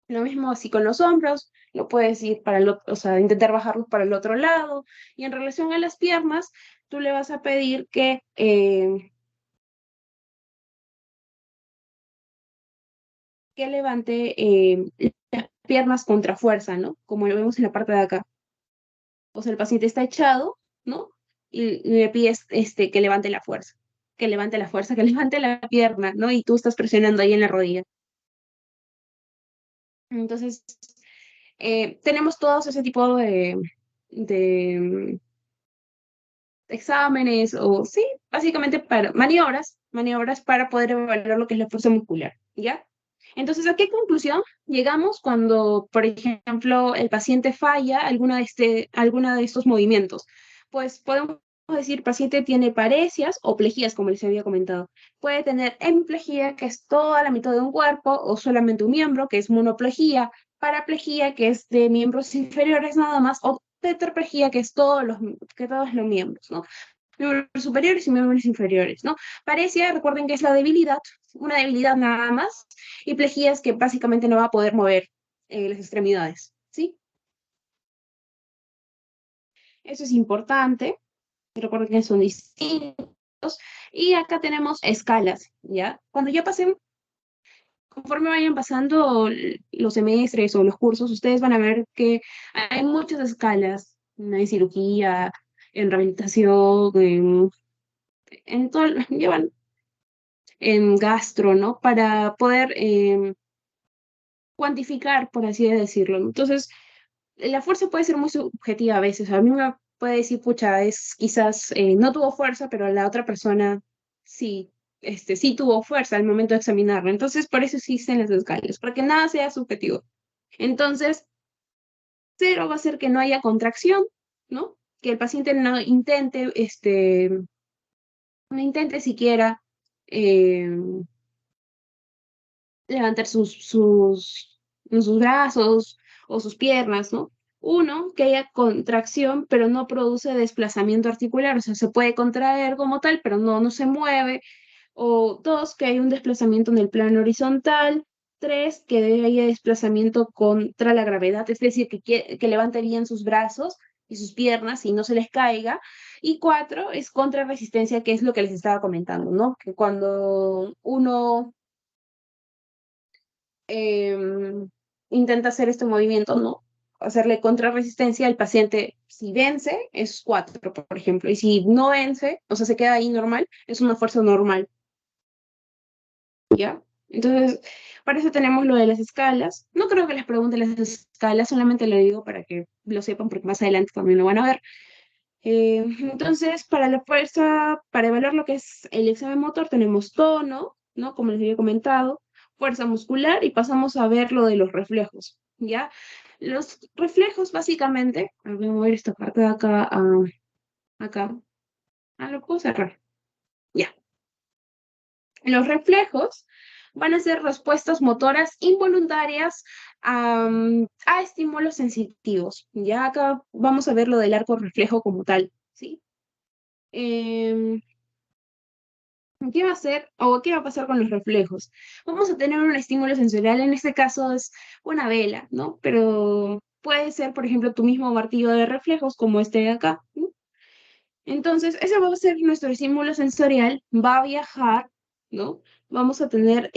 Lo mismo así con los hombros, lo puedes ir para o sea, intentar bajarlos para el otro lado. Y en relación a las piernas, tú le vas a pedir que levante las piernas contra fuerza, ¿no? Como lo vemos en la parte de acá. O sea, el paciente está echado, ¿no? Y le pides que levante la fuerza, que levante la fuerza, que levante la pierna, ¿no? Y tú estás presionando ahí en la rodilla. Entonces, tenemos todos ese tipo de exámenes o, sí, básicamente para maniobras para poder evaluar lo que es la fuerza muscular, ¿ya? Entonces, ¿a qué conclusión llegamos cuando, por ejemplo, el paciente falla alguna de estos movimientos? Pues podemos decir, paciente tiene paresias o plejías, como les había comentado. Puede tener hemiplegia, que es toda la mitad de un cuerpo, o solamente un miembro, que es monoplegia, paraplegia, que es de miembros inferiores nada más, o tetraplegia, que es todos los miembros, ¿no? Miembros superiores y miembros inferiores, ¿no? Parecia, recuerden que es la debilidad, una debilidad nada más, y plejía es que básicamente no va a poder mover las extremidades, ¿sí? Eso es importante, recuerden que son distintos, y acá tenemos escalas, ¿ya? Cuando ya pasen, conforme vayan pasando los semestres o los cursos, ustedes van a ver que hay muchas escalas, en cirugía, en rehabilitación, en todo, llevan en gastro, ¿no? Para poder cuantificar, por así decirlo. Entonces, la fuerza puede ser muy subjetiva a veces. A mí me puede decir, pucha, es quizás no tuvo fuerza, pero la otra persona sí, sí tuvo fuerza al momento de examinarlo. Entonces, por eso existen las escalas, para que nada sea subjetivo. Entonces, cero va a ser que no haya contracción, ¿no? Que el paciente no intente siquiera eh, levantar sus brazos o sus piernas, ¿no? Uno, que haya contracción, pero no produce desplazamiento articular, o sea, se puede contraer como tal, pero no se mueve, O dos, que hay un desplazamiento en el plano horizontal. Tres, que haya desplazamiento contra la gravedad, es decir, que levante bien sus brazos y sus piernas y no se les caiga. Y cuatro, es contra resistencia, que es lo que les estaba comentando, ¿no? Que cuando uno intenta hacer este movimiento, ¿no? Hacerle contrarresistencia al paciente, si vence, es 4, por ejemplo, y si no vence, o sea, se queda ahí normal, es una fuerza normal, ¿ya? Entonces, para eso tenemos lo de las escalas. No creo que les pregunte las escalas, solamente lo digo para que lo sepan, porque más adelante también lo van a ver. Entonces, para la fuerza, para evaluar lo que es el examen motor, tenemos tono, ¿no? Como les había comentado, fuerza muscular y pasamos a ver lo de los reflejos, ¿ya? Los reflejos, básicamente, a ver, voy a mover esta parte de acá a acá. Ah, lo puedo cerrar. Ya. Los reflejos van a ser respuestas motoras involuntarias a estímulos sensitivos. Ya acá vamos a ver lo del arco reflejo como tal, ¿sí? Em, ¿Qué va a hacer o qué va a pasar con los reflejos? Vamos a tener un estímulo sensorial, en este caso es una vela, ¿no? Pero puede ser, por ejemplo, tu mismo martillo de reflejos como este de acá, ¿no? Entonces, ese va a ser nuestro estímulo sensorial, va a viajar, ¿no? Vamos a tener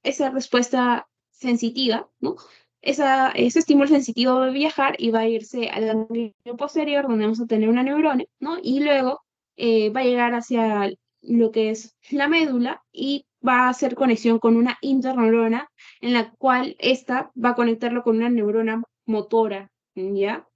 esa respuesta sensitiva, ¿no? Ese estímulo sensitivo va a viajar y va a irse al ganglio posterior, donde vamos a tener una neurona, ¿no? Y luego va a llegar hacia lo que es la médula y va a hacer conexión con una interneurona, en la cual esta va a conectarlo con una neurona motora, ¿ya?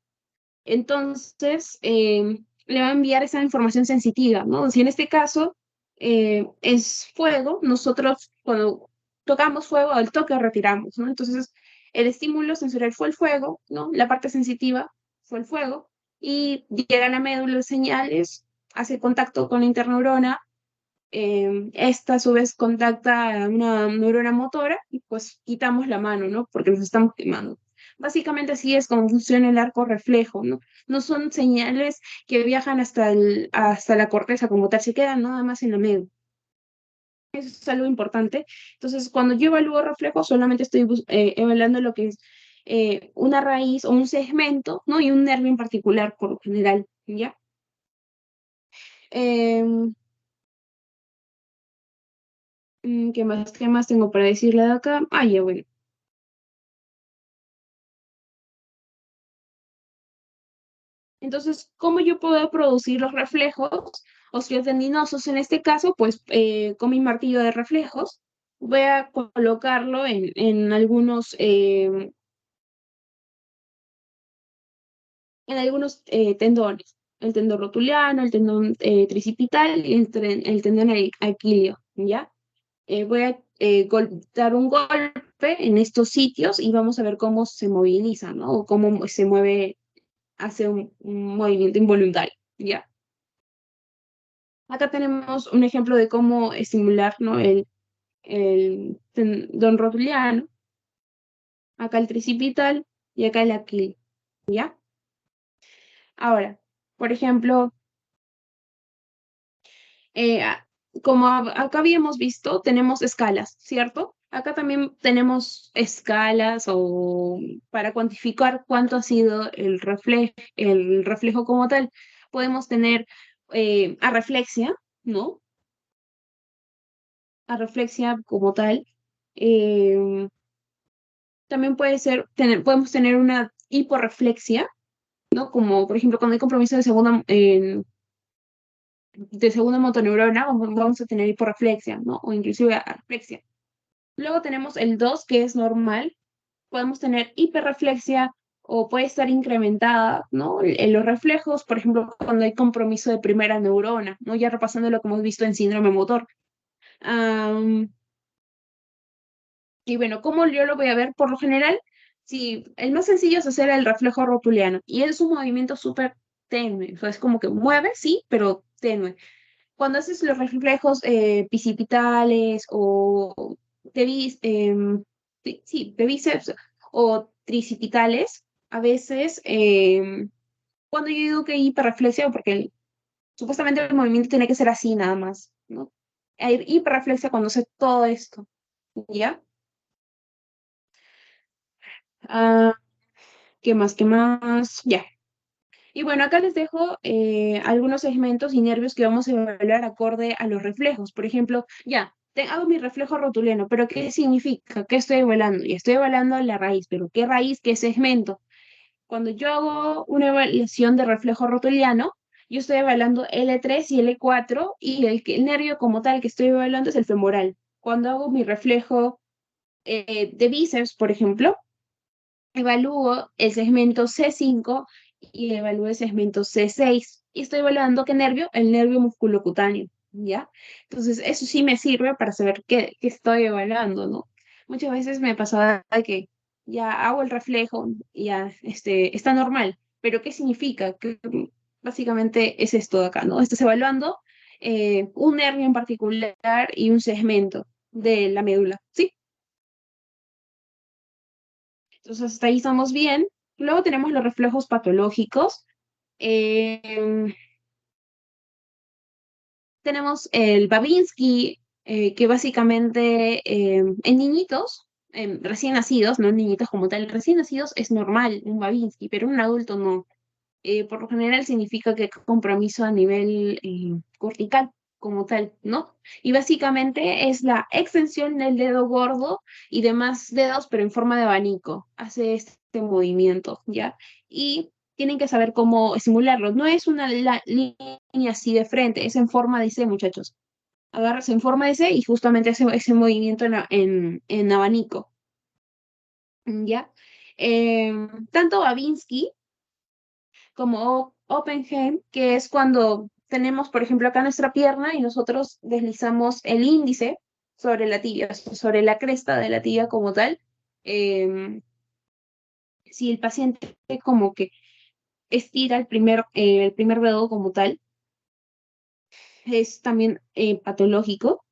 Entonces, le va a enviar esa información sensitiva, ¿no? Si en este caso es fuego, nosotros cuando tocamos fuego, al toque retiramos, ¿no? Entonces, el estímulo sensorial fue el fuego, ¿no? La parte sensitiva fue el fuego, y llega a la médula de señales, hace contacto con la interneurona, esta a su vez contacta a una neurona motora y pues quitamos la mano, ¿no? Porque nos estamos quemando. Básicamente así es como funciona el arco reflejo, ¿no? No son señales que viajan hasta la corteza como tal, se quedan nada más en la médula. Eso es algo importante. Entonces, cuando yo evalúo reflejo, solamente estoy evaluando lo que es una raíz o un segmento, ¿no? Y un nervio en particular, por lo general, ¿ya? Em, qué más tengo para decirle de acá? Ah, ya, bueno. Entonces, ¿cómo yo puedo producir los reflejos osteotendinosos? En este caso, pues con mi martillo de reflejos voy a colocarlo en algunos tendones. El tendón rotuliano, el tendón tricipital y el tendón aquilio, ¿ya? Voy a dar un golpe en estos sitios y vamos a ver cómo se moviliza, ¿no? O cómo se mueve, hace un movimiento involuntario, ¿ya? Acá tenemos un ejemplo de cómo estimular, ¿no? El tendón rotuliano, acá el tricipital y acá el aquil, ¿ya? Ahora, por ejemplo, eh, a- como acá habíamos visto, tenemos escalas, ¿cierto? Acá también tenemos escalas o para cuantificar cuánto ha sido el reflejo como tal. Podemos tener arreflexia, ¿no? Arreflexia como tal. em, También puede ser, podemos tener una hiporreflexia, ¿no? Como por ejemplo cuando hay compromiso de segunda motoneurona, vamos a tener hiporreflexia, ¿no? O inclusive arreflexia. Luego tenemos el 2 que es normal. Podemos tener hiperreflexia o puede estar incrementada, ¿no? En los reflejos, por ejemplo, cuando hay compromiso de primera neurona, ¿no? Ya repasando lo que hemos visto en síndrome motor. Am, Y bueno, ¿cómo yo lo voy a ver? Por lo general, si el más sencillo es hacer el reflejo rotuliano y es un movimiento súper tenue, o sea, es como que mueve, sí, pero tenue. Cuando haces los reflejos bicipitales o sí, de bíceps o tricipitales, a veces, cuando yo digo que hiperreflexión, porque supuestamente el movimiento tiene que ser así nada más, ¿no? hiperreflexa cuando sé todo esto, ¿ya? Ah, ¿qué más? ¿Qué más? Ya. Y bueno, acá les dejo algunos segmentos y nervios que vamos a evaluar acorde a los reflejos. Por ejemplo, ya, hago mi reflejo rotuliano, pero ¿qué significa? ¿Qué estoy evaluando? Y estoy evaluando la raíz, pero ¿qué raíz? ¿Qué segmento? Cuando yo hago una evaluación de reflejo rotuliano, yo estoy evaluando L3 y L4 y el nervio como tal que estoy evaluando es el femoral. Cuando hago mi reflejo de bíceps, por ejemplo, evalúo el segmento C5 y evalúo el segmento C6. Y estoy evaluando qué nervio, el nervio musculocutáneo, ¿ya? Entonces, eso sí me sirve para saber qué estoy evaluando, ¿no? Muchas veces me pasaba que ya hago el reflejo, ya está normal, pero ¿qué significa? Que básicamente es esto de acá, ¿no? Estás evaluando un nervio en particular y un segmento de la médula, ¿sí? Entonces, hasta ahí estamos bien. Luego tenemos los reflejos patológicos. Eh, tenemos el Babinski, que básicamente en niñitos, recién nacidos, no en niñitos como tal, recién nacidos es normal un Babinski, pero en un adulto no. Por lo general significa que hay compromiso a nivel cortical como tal, ¿no? Y básicamente es la extensión del dedo gordo y demás dedos, pero en forma de abanico. Hace este movimiento, ¿ya? Y tienen que saber cómo simularlo. No es una línea así de frente, es en forma de C, muchachos. Agarras en forma de C y justamente hace ese movimiento en abanico, ¿ya? Tanto Babinski como Oppenheim, que es cuando tenemos, por ejemplo, acá nuestra pierna y nosotros deslizamos el índice sobre la tibia, o sea, sobre la cresta de la tibia como tal. em, si el paciente como que estira el primer dedo como tal, es también patológico,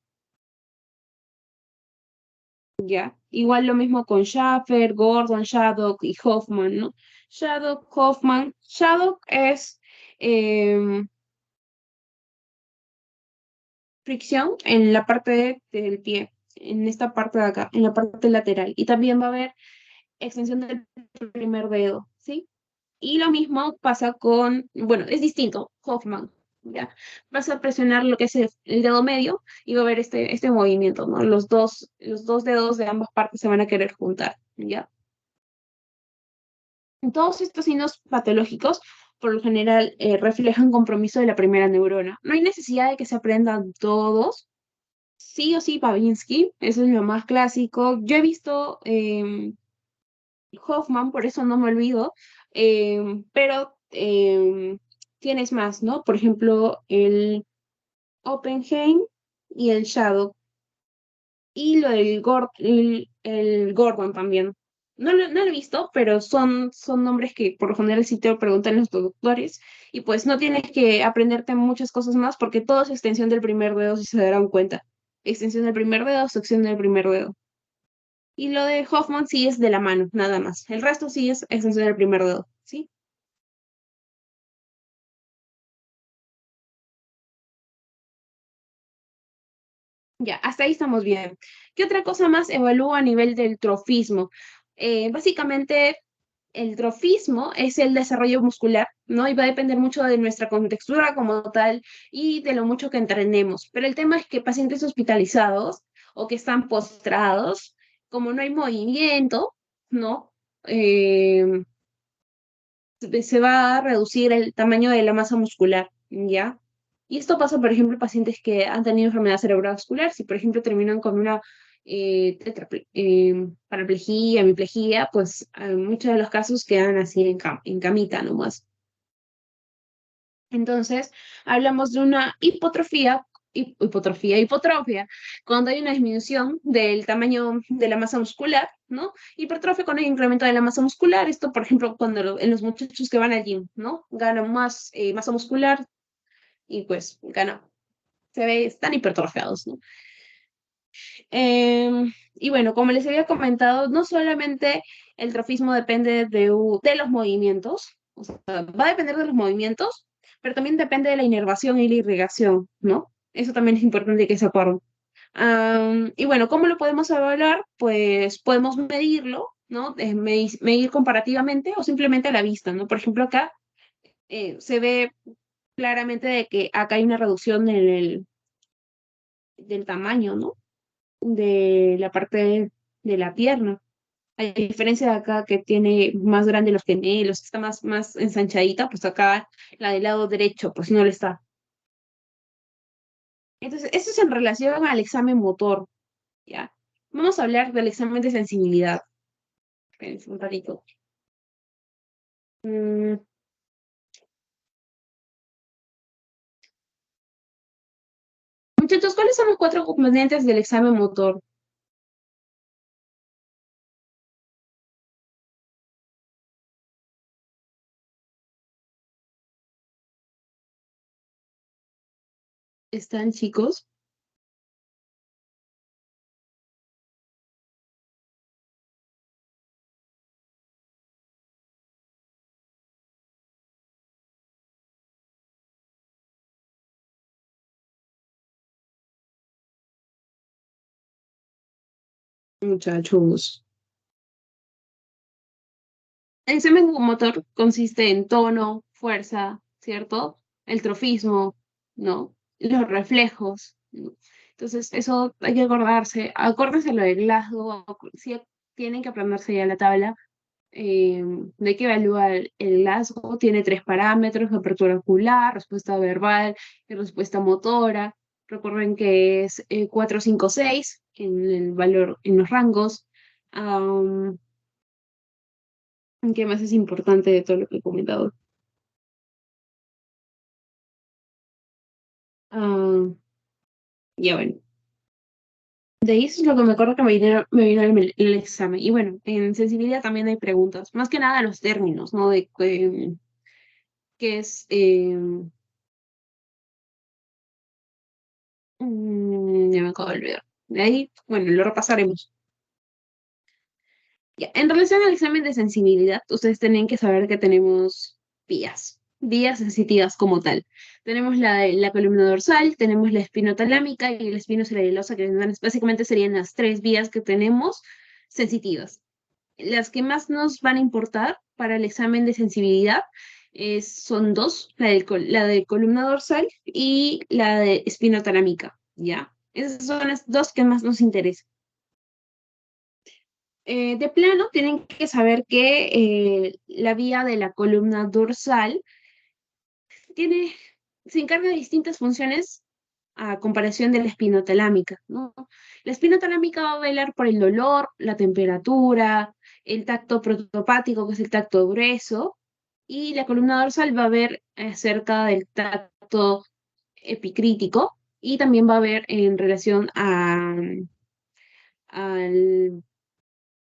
¿ya? Igual lo mismo con Schaffer, Gordon, Shaddock y Hoffman, ¿no? Shaddock, Hoffman. Shaddock es fricción en la parte del pie, en esta parte de acá, en la parte lateral. Y también va a haber extensión del primer dedo, ¿sí? Y lo mismo pasa con, bueno, es distinto, Hoffman, ¿ya? Vas a presionar lo que es el dedo medio y va a haber este movimiento, ¿no? Los dos dedos de ambas partes se van a querer juntar, ¿ya? Todos estos signos patológicos, por lo general, reflejan compromiso de la primera neurona. No hay necesidad de que se aprendan todos, sí o sí Babinski, eso es lo más clásico. Yo he visto Hoffman, por eso no me olvido, pero tienes más, ¿no? Por ejemplo, el Oppenheim y el Shadow, y lo del el Gordon también. No lo he visto, pero son nombres que por lo general sí te lo preguntan los doctores, y pues no tienes que aprenderte muchas cosas más porque todo es extensión del primer dedo, si se darán cuenta. Extensión del primer dedo, sección del primer dedo. Y lo de Hoffman sí es de la mano, nada más. El resto sí es extensión del primer dedo, ¿sí? Ya, hasta ahí estamos bien. ¿Qué otra cosa más evalúa a nivel del trofismo? Básicamente, el trofismo es el desarrollo muscular, ¿no? Y va a depender mucho de nuestra contextura como tal y de lo mucho que entrenemos. Pero el tema es que pacientes hospitalizados o que están postrados, como no hay movimiento, ¿no? Eh, se va a reducir el tamaño de la masa muscular, ¿ya? Y esto pasa, por ejemplo, en pacientes que han tenido enfermedad cerebrovascular, si por ejemplo terminan con una paraplegia, hemiplegia, pues en muchos de los casos quedan así en camita nomás. Entonces, hablamos de una hipotrofia, cuando hay una disminución del tamaño de la masa muscular, ¿no? Hipertrofia con el incremento de la masa muscular, esto, por ejemplo, cuando en los muchachos que van al gym, ¿no? Ganan más masa muscular y pues ganan, están hipertrofiados, ¿no? Y bueno, como les había comentado, no solamente el trofismo depende de los movimientos, o sea, va a depender de los movimientos, pero también depende de la inervación y la irrigación, ¿no? Eso también es importante que se acuerden. Y bueno, ¿cómo lo podemos evaluar? Pues podemos medirlo, ¿no? Medir comparativamente o simplemente a la vista, ¿no? Por ejemplo, acá se ve claramente de que acá hay una reducción del tamaño, ¿no? De la parte de la pierna. A diferencia de acá que tiene más grande los gemelos, está más ensanchadita, pues acá la del lado derecho, pues no le está. Entonces, esto es en relación al examen motor, ¿ya? Vamos a hablar del examen de sensibilidad. Espérense un ratito. Mm, Muchachos, ¿cuáles son los cuatro componentes del examen motor? ¿Están, chicos? Muchachos. El examen motor consiste en tono, fuerza, ¿cierto? El trofismo, ¿no? Los reflejos, ¿no? Entonces, eso hay que acordarse. Acuérdense lo del Glasgow, si tienen que aprenderse ya la tabla de que evalúa el Glasgow. Tiene tres parámetros: apertura ocular, respuesta verbal y respuesta motora. Recuerden que es 4, 5, 6 en el valor, en los rangos. Am, ¿Qué más es importante de todo lo que he comentado? Ah, ya bueno. De ahí eso es lo que me acuerdo que me vino el examen. Y bueno, en sensibilidad también hay preguntas. Más que nada los términos, ¿no? De qué es... ya me acabo de olvidar. De ahí, bueno, lo repasaremos. Ya, en relación al examen de sensibilidad, ustedes tienen que saber que tenemos vías sensitivas como tal. Tenemos la columna dorsal, tenemos la espinotalámica y la espinocerebelosa, que básicamente serían las tres vías que tenemos sensitivas. Las que más nos van a importar para el examen de sensibilidad son dos: la de columna dorsal y la de espinotalámica, ¿ya? Esas son las dos que más nos interesan. De plano, tienen que saber que la vía de la columna dorsal tiene, se encarga de distintas funciones a comparación de la espinotalámica, ¿no? La espinotalámica va a velar por el dolor, la temperatura, el tacto protopático, que es el tacto grueso, y la columna dorsal va a ver acerca del tacto epicrítico, y también va a ver en relación al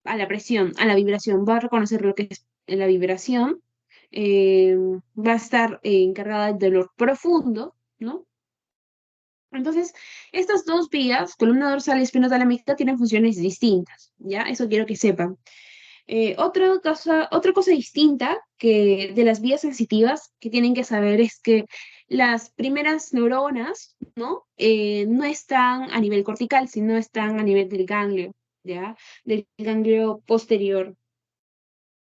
a la presión, a la vibración, va a reconocer lo que es la vibración, va a estar encargada del dolor profundo, ¿no? Entonces, estas dos vías, columna dorsal y espinotalámica, tienen funciones distintas, ¿ya? Eso quiero que sepan. Otra cosa distinta que de las vías sensitivas que tienen que saber es que las primeras neuronas, ¿no? No están a nivel cortical, sino están a nivel del ganglio, ¿ya? Del ganglio posterior.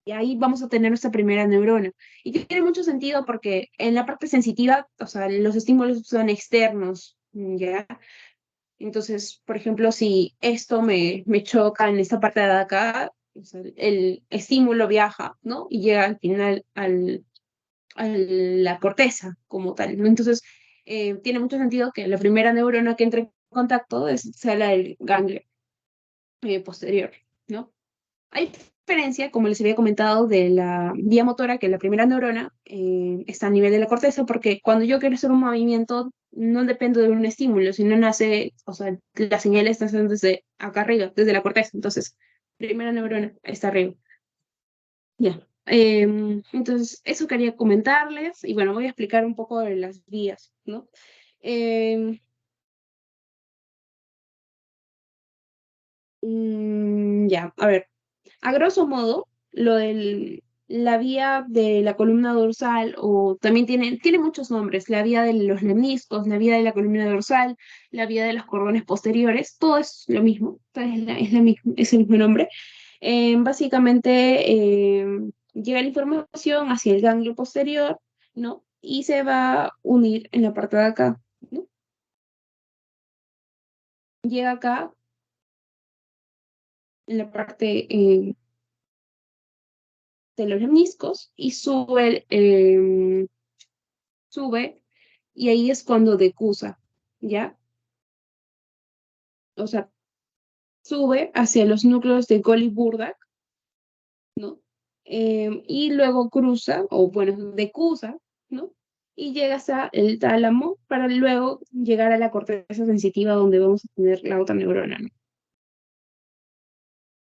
Y ahí vamos a tener nuestra primera neurona. Y tiene mucho sentido porque en la parte sensitiva, o sea, los estímulos son externos, ¿ya? Entonces, por ejemplo, si esto me choca en esta parte de acá, o sea, el estímulo viaja, ¿no? Y llega al final a la corteza como tal, ¿no? Entonces, tiene mucho sentido que la primera neurona que entre en contacto sea la del ganglio posterior, ¿no? Hay diferencia, como les había comentado, de la vía motora, que la primera neurona está a nivel de la corteza, porque cuando yo quiero hacer un movimiento, no dependo de un estímulo, sino nace, o sea, la señal está desde acá arriba, desde la corteza. Entonces, primera neurona está arriba. Ya. Entonces, eso quería comentarles, y bueno, voy a explicar un poco de las vías, ¿no? Em, ya, a ver. A grosso modo, lo del, la vía de la columna dorsal, o también tiene muchos nombres, la vía de los lemniscos, la vía de la columna dorsal, la vía de los cordones posteriores, todo es lo mismo, todo es el mismo nombre. Básicamente llega la información hacia el ganglio posterior, ¿no? Y se va a unir en la parte de acá, ¿no? Llega acá en la parte de los lemniscos y sube, y ahí es cuando decusa, ¿ya? O sea, sube hacia los núcleos de Golly-Burdak, ¿no? Y luego cruza, o bueno, decusa, ¿no? Y llega hasta el tálamo para luego llegar a la corteza sensitiva donde vamos a tener la otra neurona, ¿no?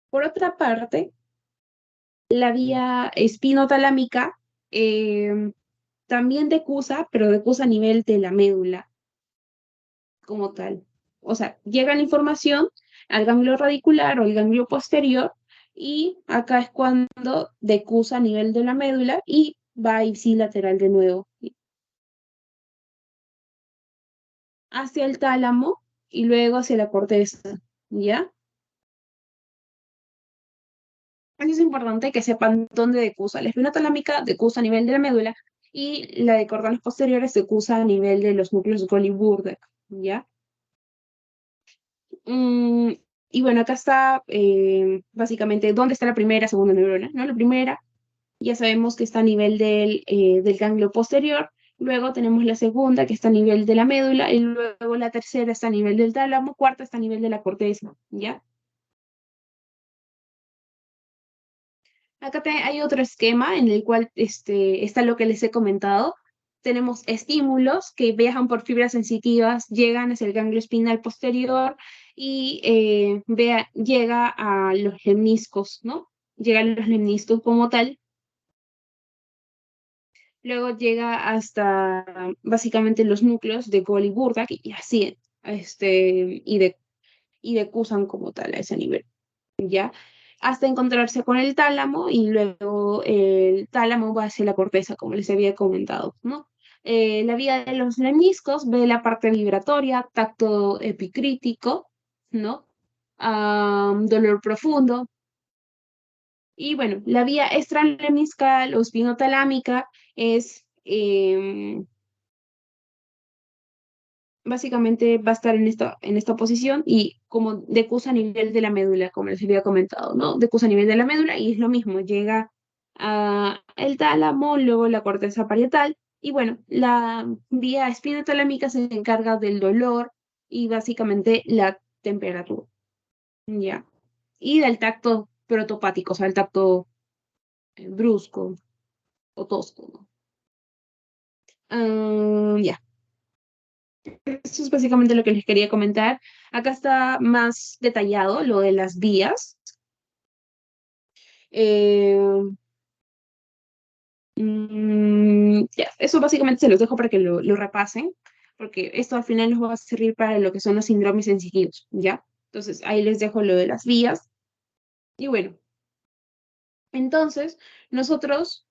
Por otra parte, la vía espinotalámica también decusa, pero decusa a nivel de la médula como tal. O sea, llega la información al ganglio radicular o al ganglio posterior y acá es cuando decusa a nivel de la médula y va ipsilateral de nuevo hacia el tálamo y luego hacia la corteza, ¿ya? Eso es importante que sepan dónde decusa. La espina talámica decusa a nivel de la médula y la de cordones posteriores decusa a nivel de los núcleos Golgi-Burdak, ¿ya? Mm, y bueno, acá está básicamente dónde está la primera, segunda neurona, ¿no? La primera ya sabemos que está a nivel del ganglio posterior, luego tenemos la segunda que está a nivel de la médula y luego la tercera está a nivel del tálamo, cuarta está a nivel de la corteza, ¿ya? Acá hay otro esquema en el cual está lo que les he comentado. Tenemos estímulos que viajan por fibras sensitivas, llegan hacia el ganglio espinal posterior y llega a los lemniscos, ¿no? Llega a los lemniscos como tal. Luego llega hasta básicamente los núcleos de Golgi-Burdak y así, y decusan como tal a ese nivel. ¿Ya? Hasta encontrarse con el tálamo y luego el tálamo va hacia la corteza, como les había comentado, ¿no? La vía de los lemniscos ve la parte vibratoria, tacto epicrítico, ¿no? Dolor profundo. Y bueno, la vía extralemniscal o espinotalámica es básicamente va a estar en esta posición y como decusa a nivel de la médula, como les había comentado, ¿no? Decusa a nivel de la médula y es lo mismo, llega a el tálamo, luego la corteza parietal y bueno, la vía espinotalámica se encarga del dolor y básicamente la temperatura, ¿ya? Y del tacto protopático, o sea, el tacto brusco o tosco, ¿no? Ya. Eso es básicamente lo que les quería comentar. Acá está más detallado lo de las vías. Eh, ya, eso básicamente se los dejo para que lo repasen, porque esto al final nos va a servir para lo que son los síndromes sensitivos, ¿ya? Entonces ahí les dejo lo de las vías. Y bueno, entonces nosotros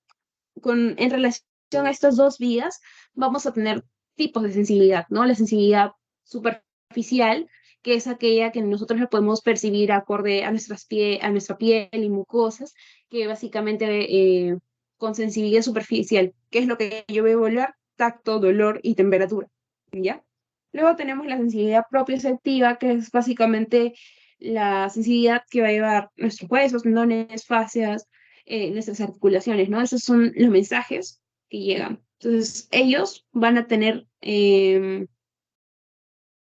en relación a estas dos vías, vamos a tener tipos de sensibilidad, ¿no? La sensibilidad superficial, que es aquella que nosotros le podemos percibir acorde a, a nuestra piel y mucosas, que básicamente con sensibilidad superficial, que es lo que yo voy a evaluar, tacto, dolor y temperatura, ¿ya? Luego tenemos la sensibilidad propioceptiva, que es básicamente la sensibilidad que va a llevar nuestros huesos, tendones, fascias, nuestras articulaciones, ¿no? Esos son los mensajes que llegan. Entonces, ellos van a tener,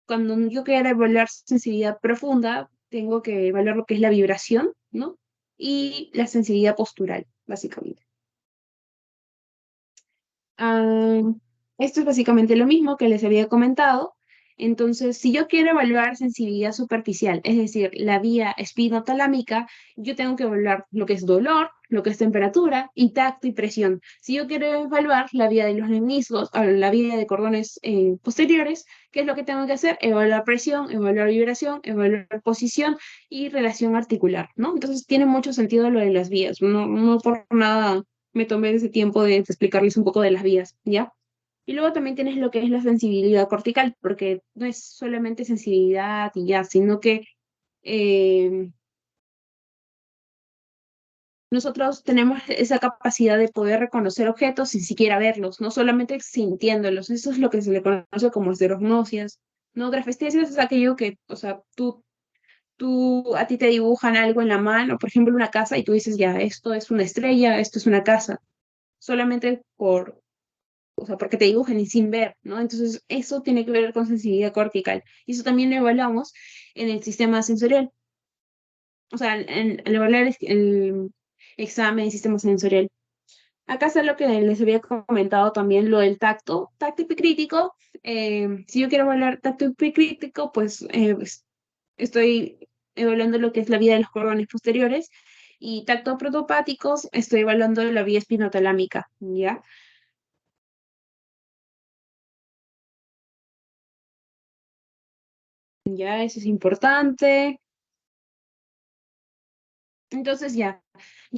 cuando yo quiera evaluar sensibilidad profunda, tengo que evaluar lo que es la vibración, ¿no? Y la sensibilidad postural, básicamente. Ah, esto es básicamente lo mismo que les había comentado. Entonces, si yo quiero evaluar sensibilidad superficial, es decir, la vía espinotalámica, yo tengo que evaluar lo que es dolor, lo que es temperatura y tacto y presión. Si yo quiero evaluar la vía de los meniscos o la vía de cordones posteriores, ¿qué es lo que tengo que hacer? Evaluar presión, evaluar vibración, evaluar posición y relación articular, ¿no? Entonces, tiene mucho sentido lo de las vías. No, no por nada me tomé ese tiempo de explicarles un poco de las vías, ¿ya? Y luego también tienes lo que es la sensibilidad cortical, porque no es solamente sensibilidad y ya, sino que eh, nosotros tenemos esa capacidad de poder reconocer objetos sin siquiera verlos, no solamente sintiéndolos. Eso es lo que se le conoce como esterognosia. No, grafestesia es aquello que, o sea, a ti te dibujan algo en la mano, por ejemplo, una casa, y tú dices, ya, esto es una estrella, esto es una casa, solamente o sea, porque te dibujan y sin ver, ¿no? Entonces, eso tiene que ver con sensibilidad cortical. Y eso también lo evaluamos en el sistema sensorial. O sea, al evaluar el examen de sistema sensorial. Acá está lo que les había comentado también, lo del tacto. Tacto epicrítico, si yo quiero evaluar tacto epicrítico, pues, estoy evaluando lo que es la vía de los cordones posteriores. Y tacto protopáticos, estoy evaluando la vía espinotalámica, ¿ya? Ya, eso es importante. Entonces ya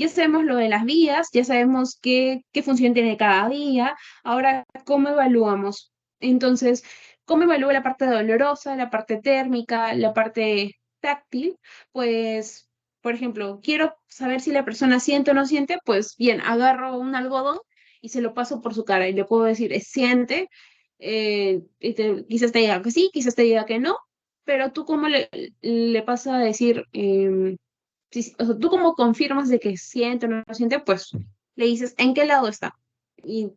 sabemos lo de las vías, ya sabemos qué función tiene cada vía. Ahora, ¿cómo evaluamos? Entonces, ¿cómo evalúo la parte dolorosa, la parte térmica, la parte táctil? Pues, por ejemplo, quiero saber si la persona siente o no siente, pues bien, agarro un algodón y se lo paso por su cara y le puedo decir, siente, quizás te diga que sí, quizás te diga que no, pero tú cómo le pasas a decir, o sea, tú como confirmas de que siente o no siente, pues le dices en qué lado está. Y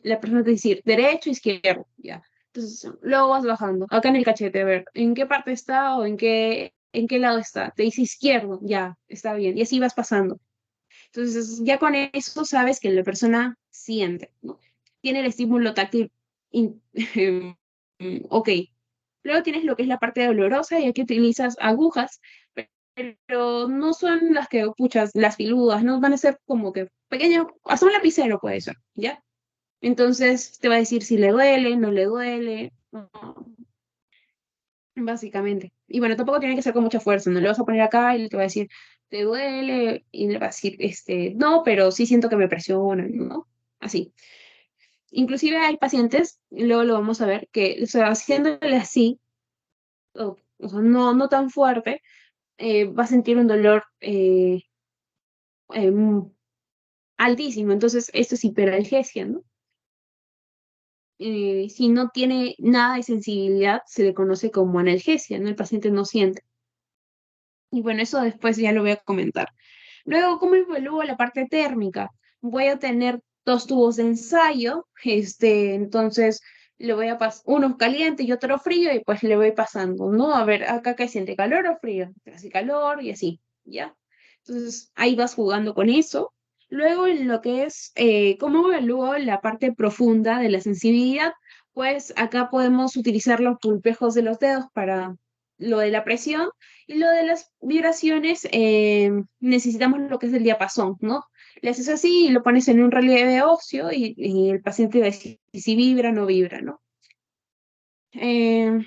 la persona te dice derecho, izquierdo, ya. Entonces, luego vas bajando, acá en el cachete, a ver, ¿en qué parte está o en qué lado está? Te dice izquierdo, ya, está bien. Y así vas pasando. Entonces, ya con eso sabes que la persona siente, ¿no? Tiene el estímulo táctil, in- ok. Luego tienes lo que es la parte dolorosa y aquí utilizas agujas, pero no son las que, puchas, las filudas, ¿no? Van a ser como que pequeño, hasta un lapicero puede ser, ¿ya? Entonces te va a decir si le duele, no le duele, no, básicamente. Y bueno, tampoco tiene que ser con mucha fuerza, no le vas a poner acá y te va a decir, ¿te duele? Y le va a decir, no, pero sí siento que me presiona, ¿no? Así. Inclusive hay pacientes, y luego lo vamos a ver, que, o sea, haciéndole así, o sea, no tan fuerte, va a sentir un dolor em, altísimo. Entonces, esto es hiperalgesia, ¿no? Si no tiene nada de sensibilidad, se le conoce como analgesia, ¿no? El paciente no siente. Y bueno, eso después ya lo voy a comentar. Luego, ¿cómo evalúo la parte térmica? Voy a tener dos tubos de ensayo, entonces le voy a pasar uno caliente y otro frío y pues le voy pasando, ¿no? A ver, acá que siente calor o frío, casi calor y así, ¿ya? Entonces ahí vas jugando con eso. Luego, en lo que es cómo evalúo la parte profunda de la sensibilidad, pues acá podemos utilizar los pulpejos de los dedos para lo de la presión y lo de las vibraciones, necesitamos lo que es el diapasón, ¿no? Le haces así y lo pones en un relieve óseo y el paciente va a decir si vibra o no vibra, ¿no? Eh,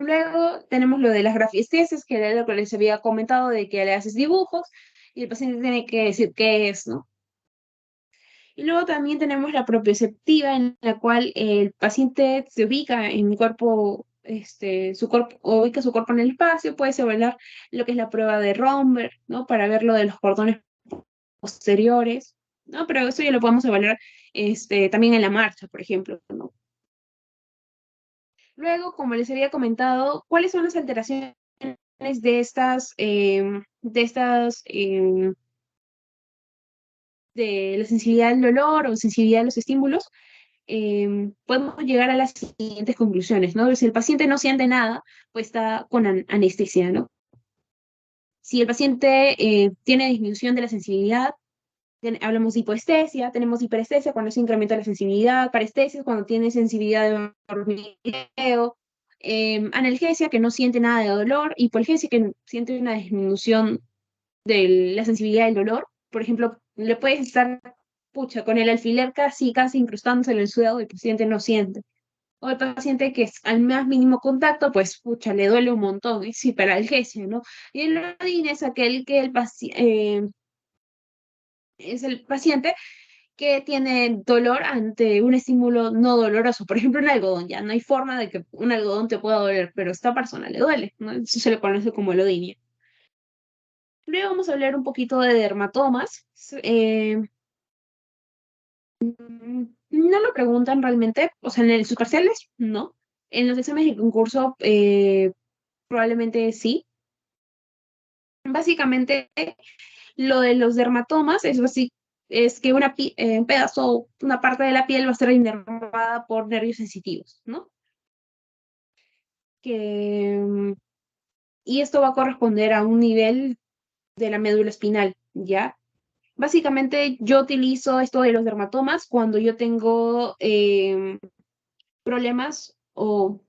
Luego tenemos lo de las grafiestesis, que era lo que les había comentado, de que le haces dibujos y el paciente tiene que decir qué es, ¿no? Y luego también tenemos la propioceptiva, en la cual el paciente se ubica en el cuerpo, su cuerpo, ubica su cuerpo en el espacio, puedes evaluar lo que es la prueba de Romberg, ¿no? Para ver lo de los cordones posteriores, ¿no? Pero eso ya lo podemos evaluar, también en la marcha, por ejemplo, ¿no? Luego, como les había comentado, ¿cuáles son las alteraciones de la sensibilidad del dolor o sensibilidad de los estímulos? Podemos llegar a las siguientes conclusiones, ¿no? Si el paciente no siente nada, pues está con anestesia, ¿no? Si el paciente tiene disminución de la sensibilidad, hablamos de hipoestesia, tenemos hiperestesia cuando se incrementa la sensibilidad, parestesia cuando tiene sensibilidad de hormigueo, analgesia que no siente nada de dolor, hipoalgesia que siente una disminución de la sensibilidad del dolor. Por ejemplo, le puedes estar, pucha, con el alfiler casi incrustándose en el sudado y el paciente no siente. O el paciente que es al más mínimo contacto, pues, pucha, le duele un montón, es hiperalgesia, ¿no? Y el Rodin es aquel que es el paciente que tiene dolor ante un estímulo no doloroso. Por ejemplo, un algodón, ya no hay forma de que un algodón te pueda doler, pero a esta persona le duele, ¿no? Eso se le conoce como elodinia. Luego vamos a hablar un poquito de dermatomas. No lo preguntan realmente, o sea, sus parciales, no. En los exámenes de concurso, probablemente sí. Básicamente, lo de los dermatomas es así, es que un pedazo, una parte de la piel va a ser inervada por nervios sensitivos, ¿no? Que, y esto va a corresponder a un nivel de la médula espinal, ¿ya? Básicamente, yo utilizo esto de los dermatomas cuando yo tengo problemas o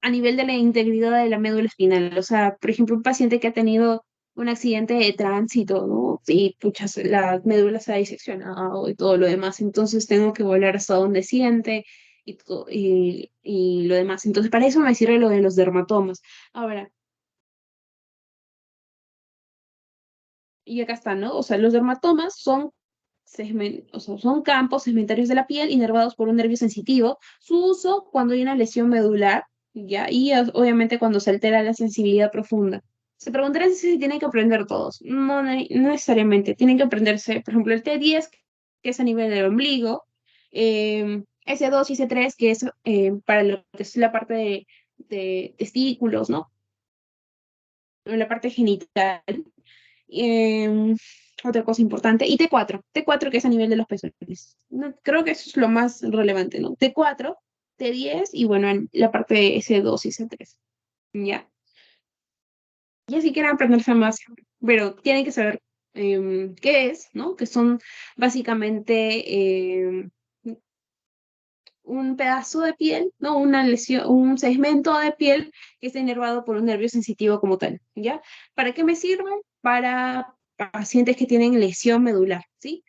a nivel de la integridad de la médula espinal. O sea, por ejemplo, un paciente que ha tenido un accidente de tránsito, ¿no? Y puchas, la médula se ha diseccionado y todo lo demás. Entonces tengo que volar hasta donde siente y lo demás. Entonces, para eso me sirve lo de los dermatomas. Ahora, y acá está, ¿no? O sea, los dermatomas son o sea, son campos segmentarios de la piel inervados por un nervio sensitivo. Su uso cuando hay una lesión medular, ¿ya? Y obviamente cuando se altera la sensibilidad profunda. Se preguntarán si se tienen que aprender todos. No, no necesariamente. Tienen que aprenderse, por ejemplo, el T10, que es a nivel del ombligo, S2 y S3, que es para lo que es la parte de testículos, ¿no? La parte genital. Em, Otra cosa importante. Y T4 que es a nivel de los pezones. No, creo que eso es lo más relevante, ¿no? T4, T10 y bueno, la parte de S2 y S3. ¿Ya? Y así quieren aprenderse más, pero tienen que saber qué es, ¿no? Que son básicamente un pedazo de piel, ¿no? Una lesión, un segmento de piel que está inervado por un nervio sensitivo como tal, ¿ya? ¿Para qué me sirve? Para pacientes que tienen lesión medular, ¿sí?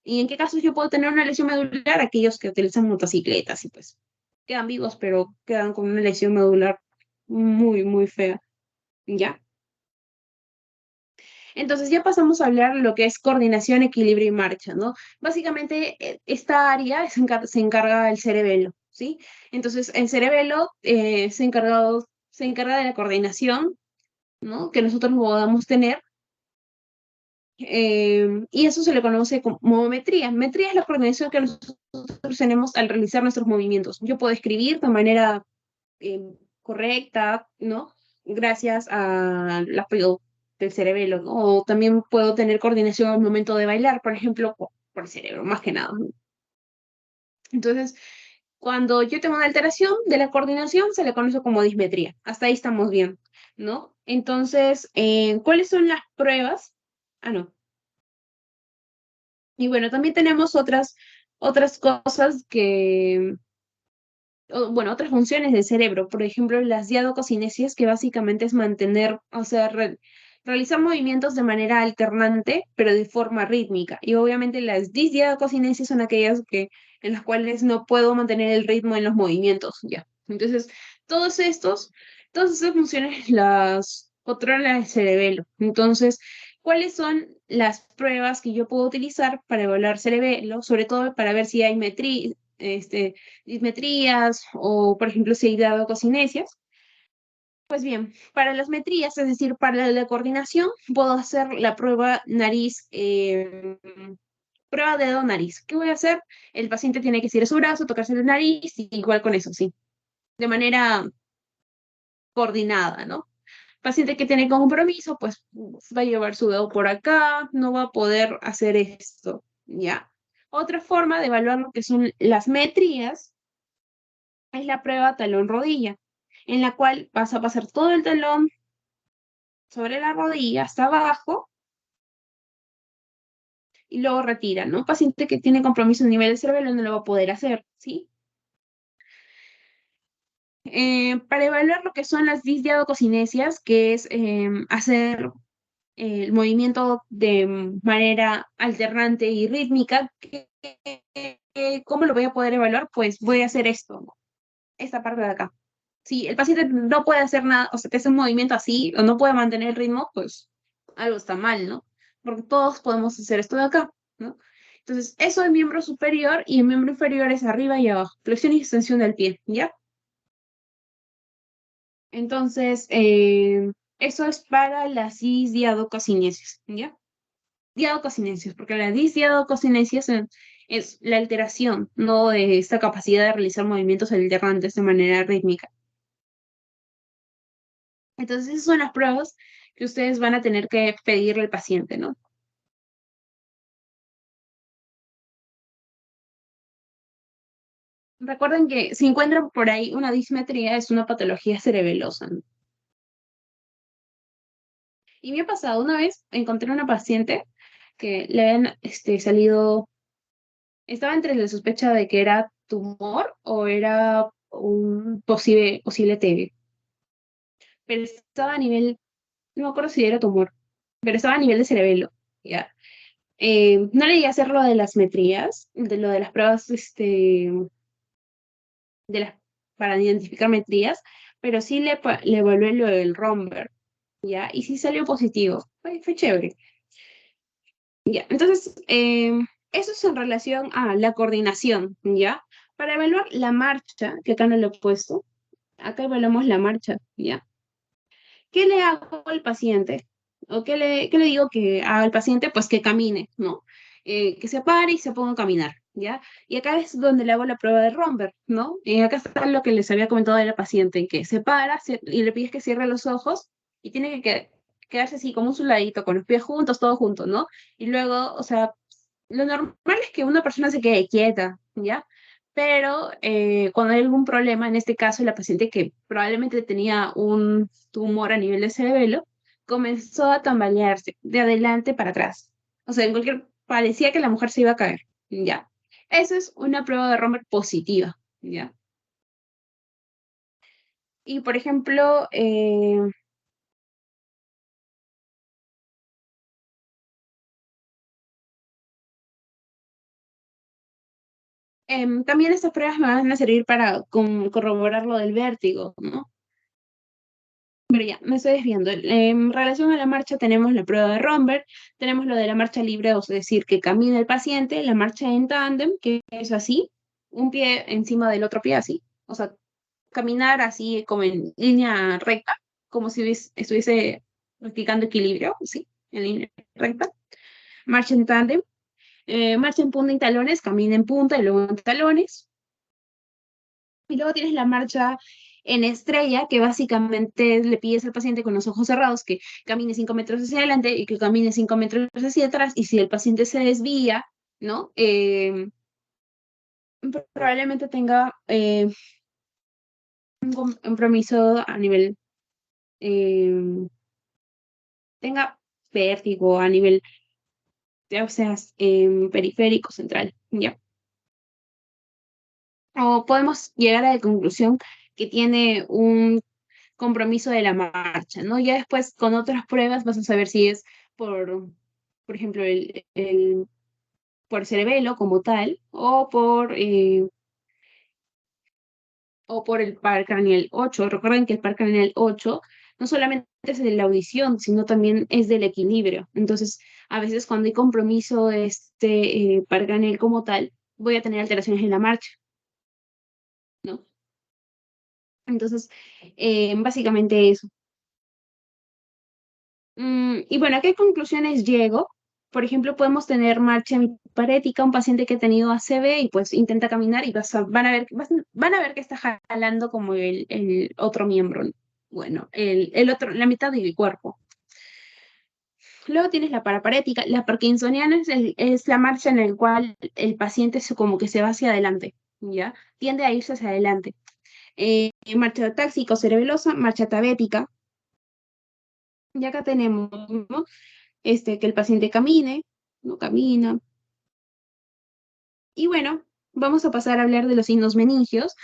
¿Y en qué casos yo puedo tener una lesión medular? Aquellos que utilizan motocicletas y pues quedan vivos, pero quedan con una lesión medular muy, muy fea, ¿ya? Entonces ya pasamos a hablar lo que es coordinación, equilibrio y marcha, ¿no? Básicamente esta área se encarga del cerebelo, ¿sí? Entonces el cerebelo se encarga de la coordinación, ¿no? Que nosotros podamos tener. Y eso se le conoce como metría. Metría es la coordinación que nosotros tenemos al realizar nuestros movimientos. Yo puedo escribir de manera eh, correcta, ¿no? Gracias al apoyo del cerebelo, ¿no? O también puedo tener coordinación al momento de bailar, por ejemplo, por el cerebro, más que nada, ¿no? Entonces, cuando yo tengo una alteración de la coordinación, se le conoce como dismetría. Hasta ahí estamos bien, ¿no? Entonces, ¿cuáles son las pruebas? Ah, no. Y bueno, también tenemos otras cosas bueno, otras funciones del cerebro, por ejemplo, las diadococinesias, que básicamente es mantener, o sea, realizar movimientos de manera alternante, pero de forma rítmica. Y obviamente las disdiadococinesias son aquellas en las cuales no puedo mantener el ritmo en los movimientos, ya. Entonces, todas esas funciones las controla el cerebelo. Entonces, ¿cuáles son las pruebas que yo puedo utilizar para evaluar cerebelo? Sobre todo para ver si hay dismetrías o, por ejemplo, si hay dado cocinesias. Pues bien, para las metrías, es decir, para la coordinación, puedo hacer la prueba nariz, prueba dedo nariz. ¿Qué voy a hacer? El paciente tiene que estirar su brazo, tocarse la nariz, y igual con eso, sí, de manera coordinada, ¿no? Paciente que tiene compromiso, pues va a llevar su dedo por acá, no va a poder hacer esto, ¿ya? Otra forma de evaluar lo que son las metrías es la prueba talón-rodilla, en la cual vas a pasar todo el talón sobre la rodilla hasta abajo y luego retira, ¿no? Un paciente que tiene compromiso a nivel del cerebelo no lo va a poder hacer, ¿sí? Para evaluar lo que son las disdiadococinesias, que es hacer el movimiento de manera alternante y rítmica, ¿cómo lo voy a poder evaluar? Pues voy a hacer esto, ¿no? Esta parte de acá. Si el paciente no puede hacer nada, o sea, que hace un movimiento así, o no puede mantener el ritmo, pues algo está mal, ¿no? Porque todos podemos hacer esto de acá. ¿no? Entonces, eso es miembro superior y el miembro inferior es arriba y abajo, flexión y extensión del pie, ¿ya? Entonces, eso es para las disdiadococinesias, ¿ya? Diadococinesias, porque la disdiadococinesias es la alteración, no de esta capacidad de realizar movimientos alternantes de manera rítmica. Entonces, esas son las pruebas que ustedes van a tener que pedirle al paciente, ¿no? Recuerden que si encuentran por ahí una dismetría, es una patología cerebelosa, ¿no? Y me ha pasado una vez, encontré una paciente que le habían salido, estaba entre la sospecha de que era tumor o era un posible TB, pero estaba a nivel, no me acuerdo si era tumor, pero estaba a nivel de cerebelo, ¿ya? No le llegué a hacer lo de las metrías, de lo de las pruebas, de las, para identificar metrías, pero sí le evalué lo del Romberg, ¿ya? Y sí salió positivo, fue chévere. Ya, entonces, eso es en relación a la coordinación, ¿ya? Para evaluar la marcha, que acá no lo he puesto, acá evaluamos la marcha, ¿ya? ¿Qué le hago al paciente? ¿O qué le digo que haga al paciente? Pues que camine, ¿no? Que se pare y se ponga a caminar, ¿ya? Y acá es donde le hago la prueba de Romberg, ¿no? Acá está lo que les había comentado de la paciente, que se para y le pides que cierre los ojos y tiene que quedarse así como un soldadito, con los pies juntos, todo junto, ¿no? Y luego, o sea, lo normal es que una persona se quede quieta, ¿ya? Pero cuando hay algún problema, en este caso la paciente que probablemente tenía un tumor a nivel de cerebelo, comenzó a tambalearse de adelante para atrás. O sea, parecía que la mujer se iba a caer, ¿ya? Eso es una prueba de Romer positiva, ¿ya? Y por ejemplo, también estas pruebas me van a servir para corroborar lo del vértigo, ¿no? Pero ya, me estoy desviando. En relación a la marcha tenemos la prueba de Romberg, tenemos lo de la marcha libre, o sea, decir, que camina el paciente, la marcha en tándem, que es así, un pie encima del otro pie, así. O sea, caminar así como en línea recta, como si estuviese practicando equilibrio, ¿sí? En línea recta. Marcha en tándem, marcha en punta y talones, camina en punta y luego en talones. Y luego tienes la marcha en estrella, que básicamente le pides al paciente con los ojos cerrados que camine 5 metros hacia adelante y que camine 5 metros hacia atrás. Y si el paciente se desvía, ¿no? Probablemente tenga un compromiso a nivel, eh, tenga vértigo a nivel, o sea, periférico central, ¿ya? O podemos llegar a la conclusión que tiene un compromiso de la marcha, ¿no? Ya después con otras pruebas vas a saber si es por ejemplo, por cerebelo como tal, o por el par craneal 8. Recuerden que el par craneal 8 no solamente es de la audición, sino también es del equilibrio. Entonces, a veces cuando hay compromiso de este par craneal como tal, voy a tener alteraciones en la marcha, ¿no? Entonces, básicamente eso. Y bueno, ¿a qué conclusiones llego? Por ejemplo, podemos tener marcha parética, un paciente que ha tenido ACV y pues intenta caminar y van a ver que está jalando como el otro miembro, ¿no? Bueno, el otro, la mitad del cuerpo. Luego tienes la paraparética. La parkinsoniana es la marcha en la cual el paciente como que se va hacia adelante, ¿ya? Tiende a irse hacia adelante. Marcha táxico-cerebelosa, marcha tabética. Y acá tenemos, ¿no? Que el paciente camine, no camina. Y bueno, vamos a pasar a hablar de los signos meningios.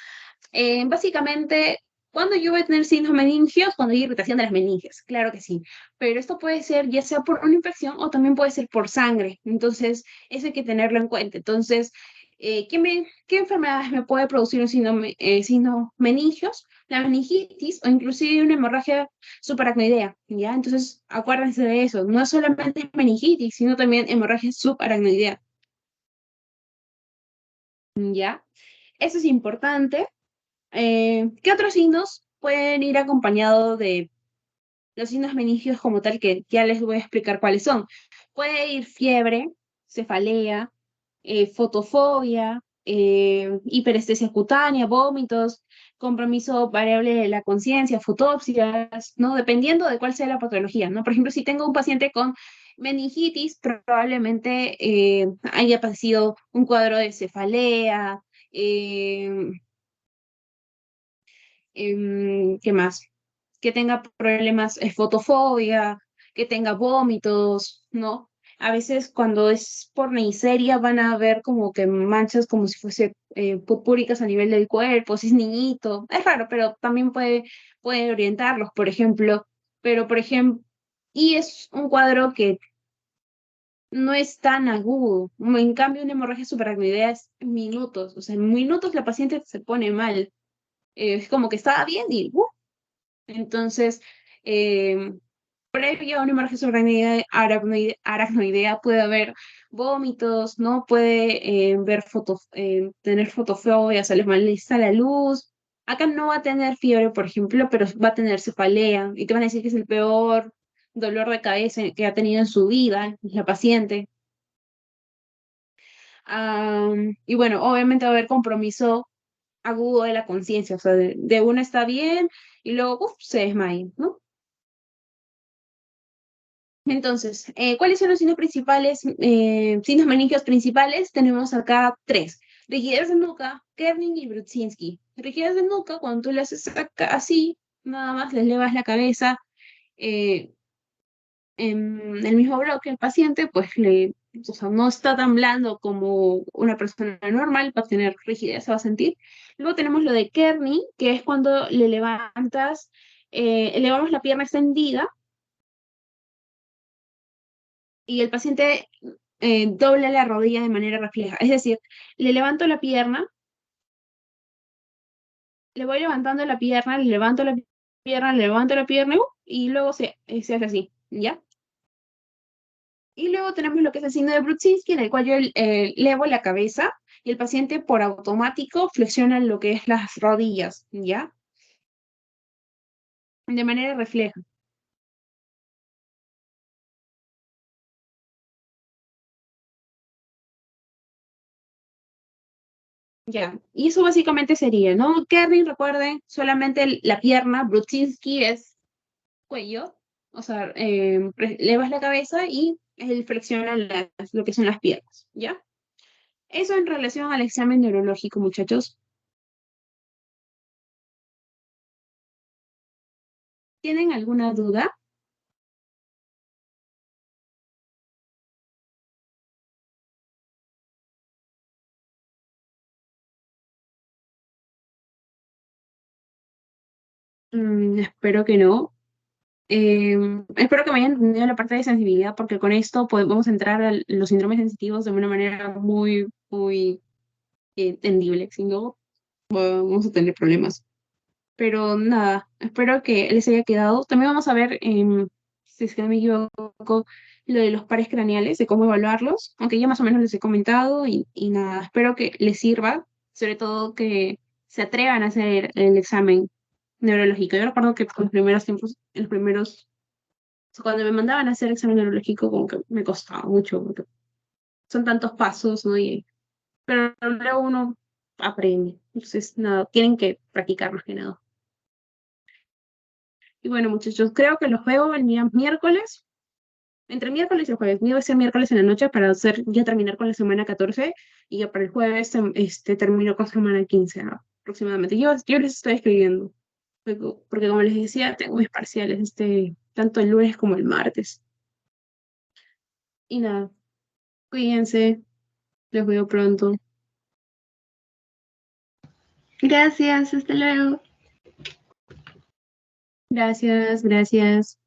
Básicamente, ¿cuándo yo voy a tener signos meningios? Cuando hay irritación de las meninges, claro que sí. Pero esto puede ser ya sea por una infección o también puede ser por sangre. Entonces, eso hay que tenerlo en cuenta. Entonces, ¿qué enfermedades me puede producir un signo meningios? la meningitis o inclusive una hemorragia subaracnoidea, ¿ya? Entonces, acuérdense de eso, no es solamente meningitis, sino también hemorragia subaracnoidea, ¿ya? Eso es importante. ¿Qué otros signos pueden ir acompañados de los signos meningios como tal, que ya les voy a explicar cuáles son? Puede ir fiebre, cefalea, fotofobia, hiperestesia cutánea, vómitos, compromiso variable de la conciencia, fotopsias, ¿no? Dependiendo de cuál sea la patología, ¿no? Por ejemplo, si tengo un paciente con meningitis, probablemente haya padecido un cuadro de cefalea, eh, ¿qué más? Que tenga problemas, fotofobia, que tenga vómitos, ¿no? A veces cuando es por neisseria van a ver como que manchas como si fuese purpúricas a nivel del cuerpo, si es niñito, es raro, pero también puede orientarlos, por ejemplo, pero por ejemplo, y es un cuadro que no es tan agudo. En cambio, una hemorragia subaracnoidea es minutos, o sea, en minutos la paciente se pone mal. Es como que estaba bien y entonces, eh, previo a una hemorragia subaracnoidea aracnoidea puede haber vómitos, ¿no? Puede tener fotofobia, sale mal a la luz. Acá no va a tener fiebre, por ejemplo, pero va a tener cefalea y te van a decir que es el peor dolor de cabeza que ha tenido en su vida la paciente. Y bueno, obviamente va a haber compromiso agudo de la conciencia, o sea, de uno está bien y luego se desmaya, ¿no? Entonces, ¿cuáles son los signos principales, signos meningios principales? Tenemos acá tres: rigidez de nuca, Kerning y Brudzinski. Rigidez de nuca, cuando tú le haces así, nada más le elevas la cabeza eh, en el mismo bloque al paciente, pues o sea, no está tan blando como una persona normal, va a tener rigidez, se va a sentir. Luego tenemos lo de Kerning, que es cuando le levantas, elevamos la pierna extendida y el paciente dobla la rodilla de manera refleja. Es decir, le levanto la pierna, le voy levantando la pierna, le levanto la pierna, le levanto la pierna y luego se hace así, ¿ya? Y luego tenemos lo que es el signo de Brudzinski, en el cual yo elevo la cabeza y el paciente por automático flexiona lo que es las rodillas, ¿ya? De manera refleja, ¿ya? Y eso básicamente sería, ¿no? Kerning, recuerden, solamente la pierna, Brudzinski es cuello, o sea, elevas la cabeza y él flexiona lo que son las piernas, ¿ya? Eso en relación al examen neurológico, muchachos. ¿Tienen alguna duda? Espero que no. Espero que me hayan entendido la parte de sensibilidad, porque con esto podemos entrar a los síndromes sensitivos de una manera muy, muy entendible. Si no, vamos a tener problemas. Pero nada, espero que les haya quedado. También vamos a ver, si es que no me equivoco, lo de los pares craneales, de cómo evaluarlos, aunque ya más o menos les he comentado y nada, espero que les sirva, sobre todo que se atrevan a hacer el examen neurológico. Yo recuerdo que en los primeros tiempos, en los primeros, cuando me mandaban a hacer examen neurológico, como que me costaba mucho, porque son tantos pasos, ¿no? Pero luego uno aprende. Entonces, nada, tienen que practicar más que nada. Y bueno, muchachos, creo que los veo el día miércoles, entre miércoles y el jueves. Mío va a ser miércoles en la noche para ya terminar con la semana 14 y ya para el jueves termino con semana 15 aproximadamente. Yo les estoy escribiendo, porque como les decía, tengo mis parciales tanto el lunes como el martes. Y nada, cuídense, los veo pronto. Gracias, hasta luego. Gracias, gracias.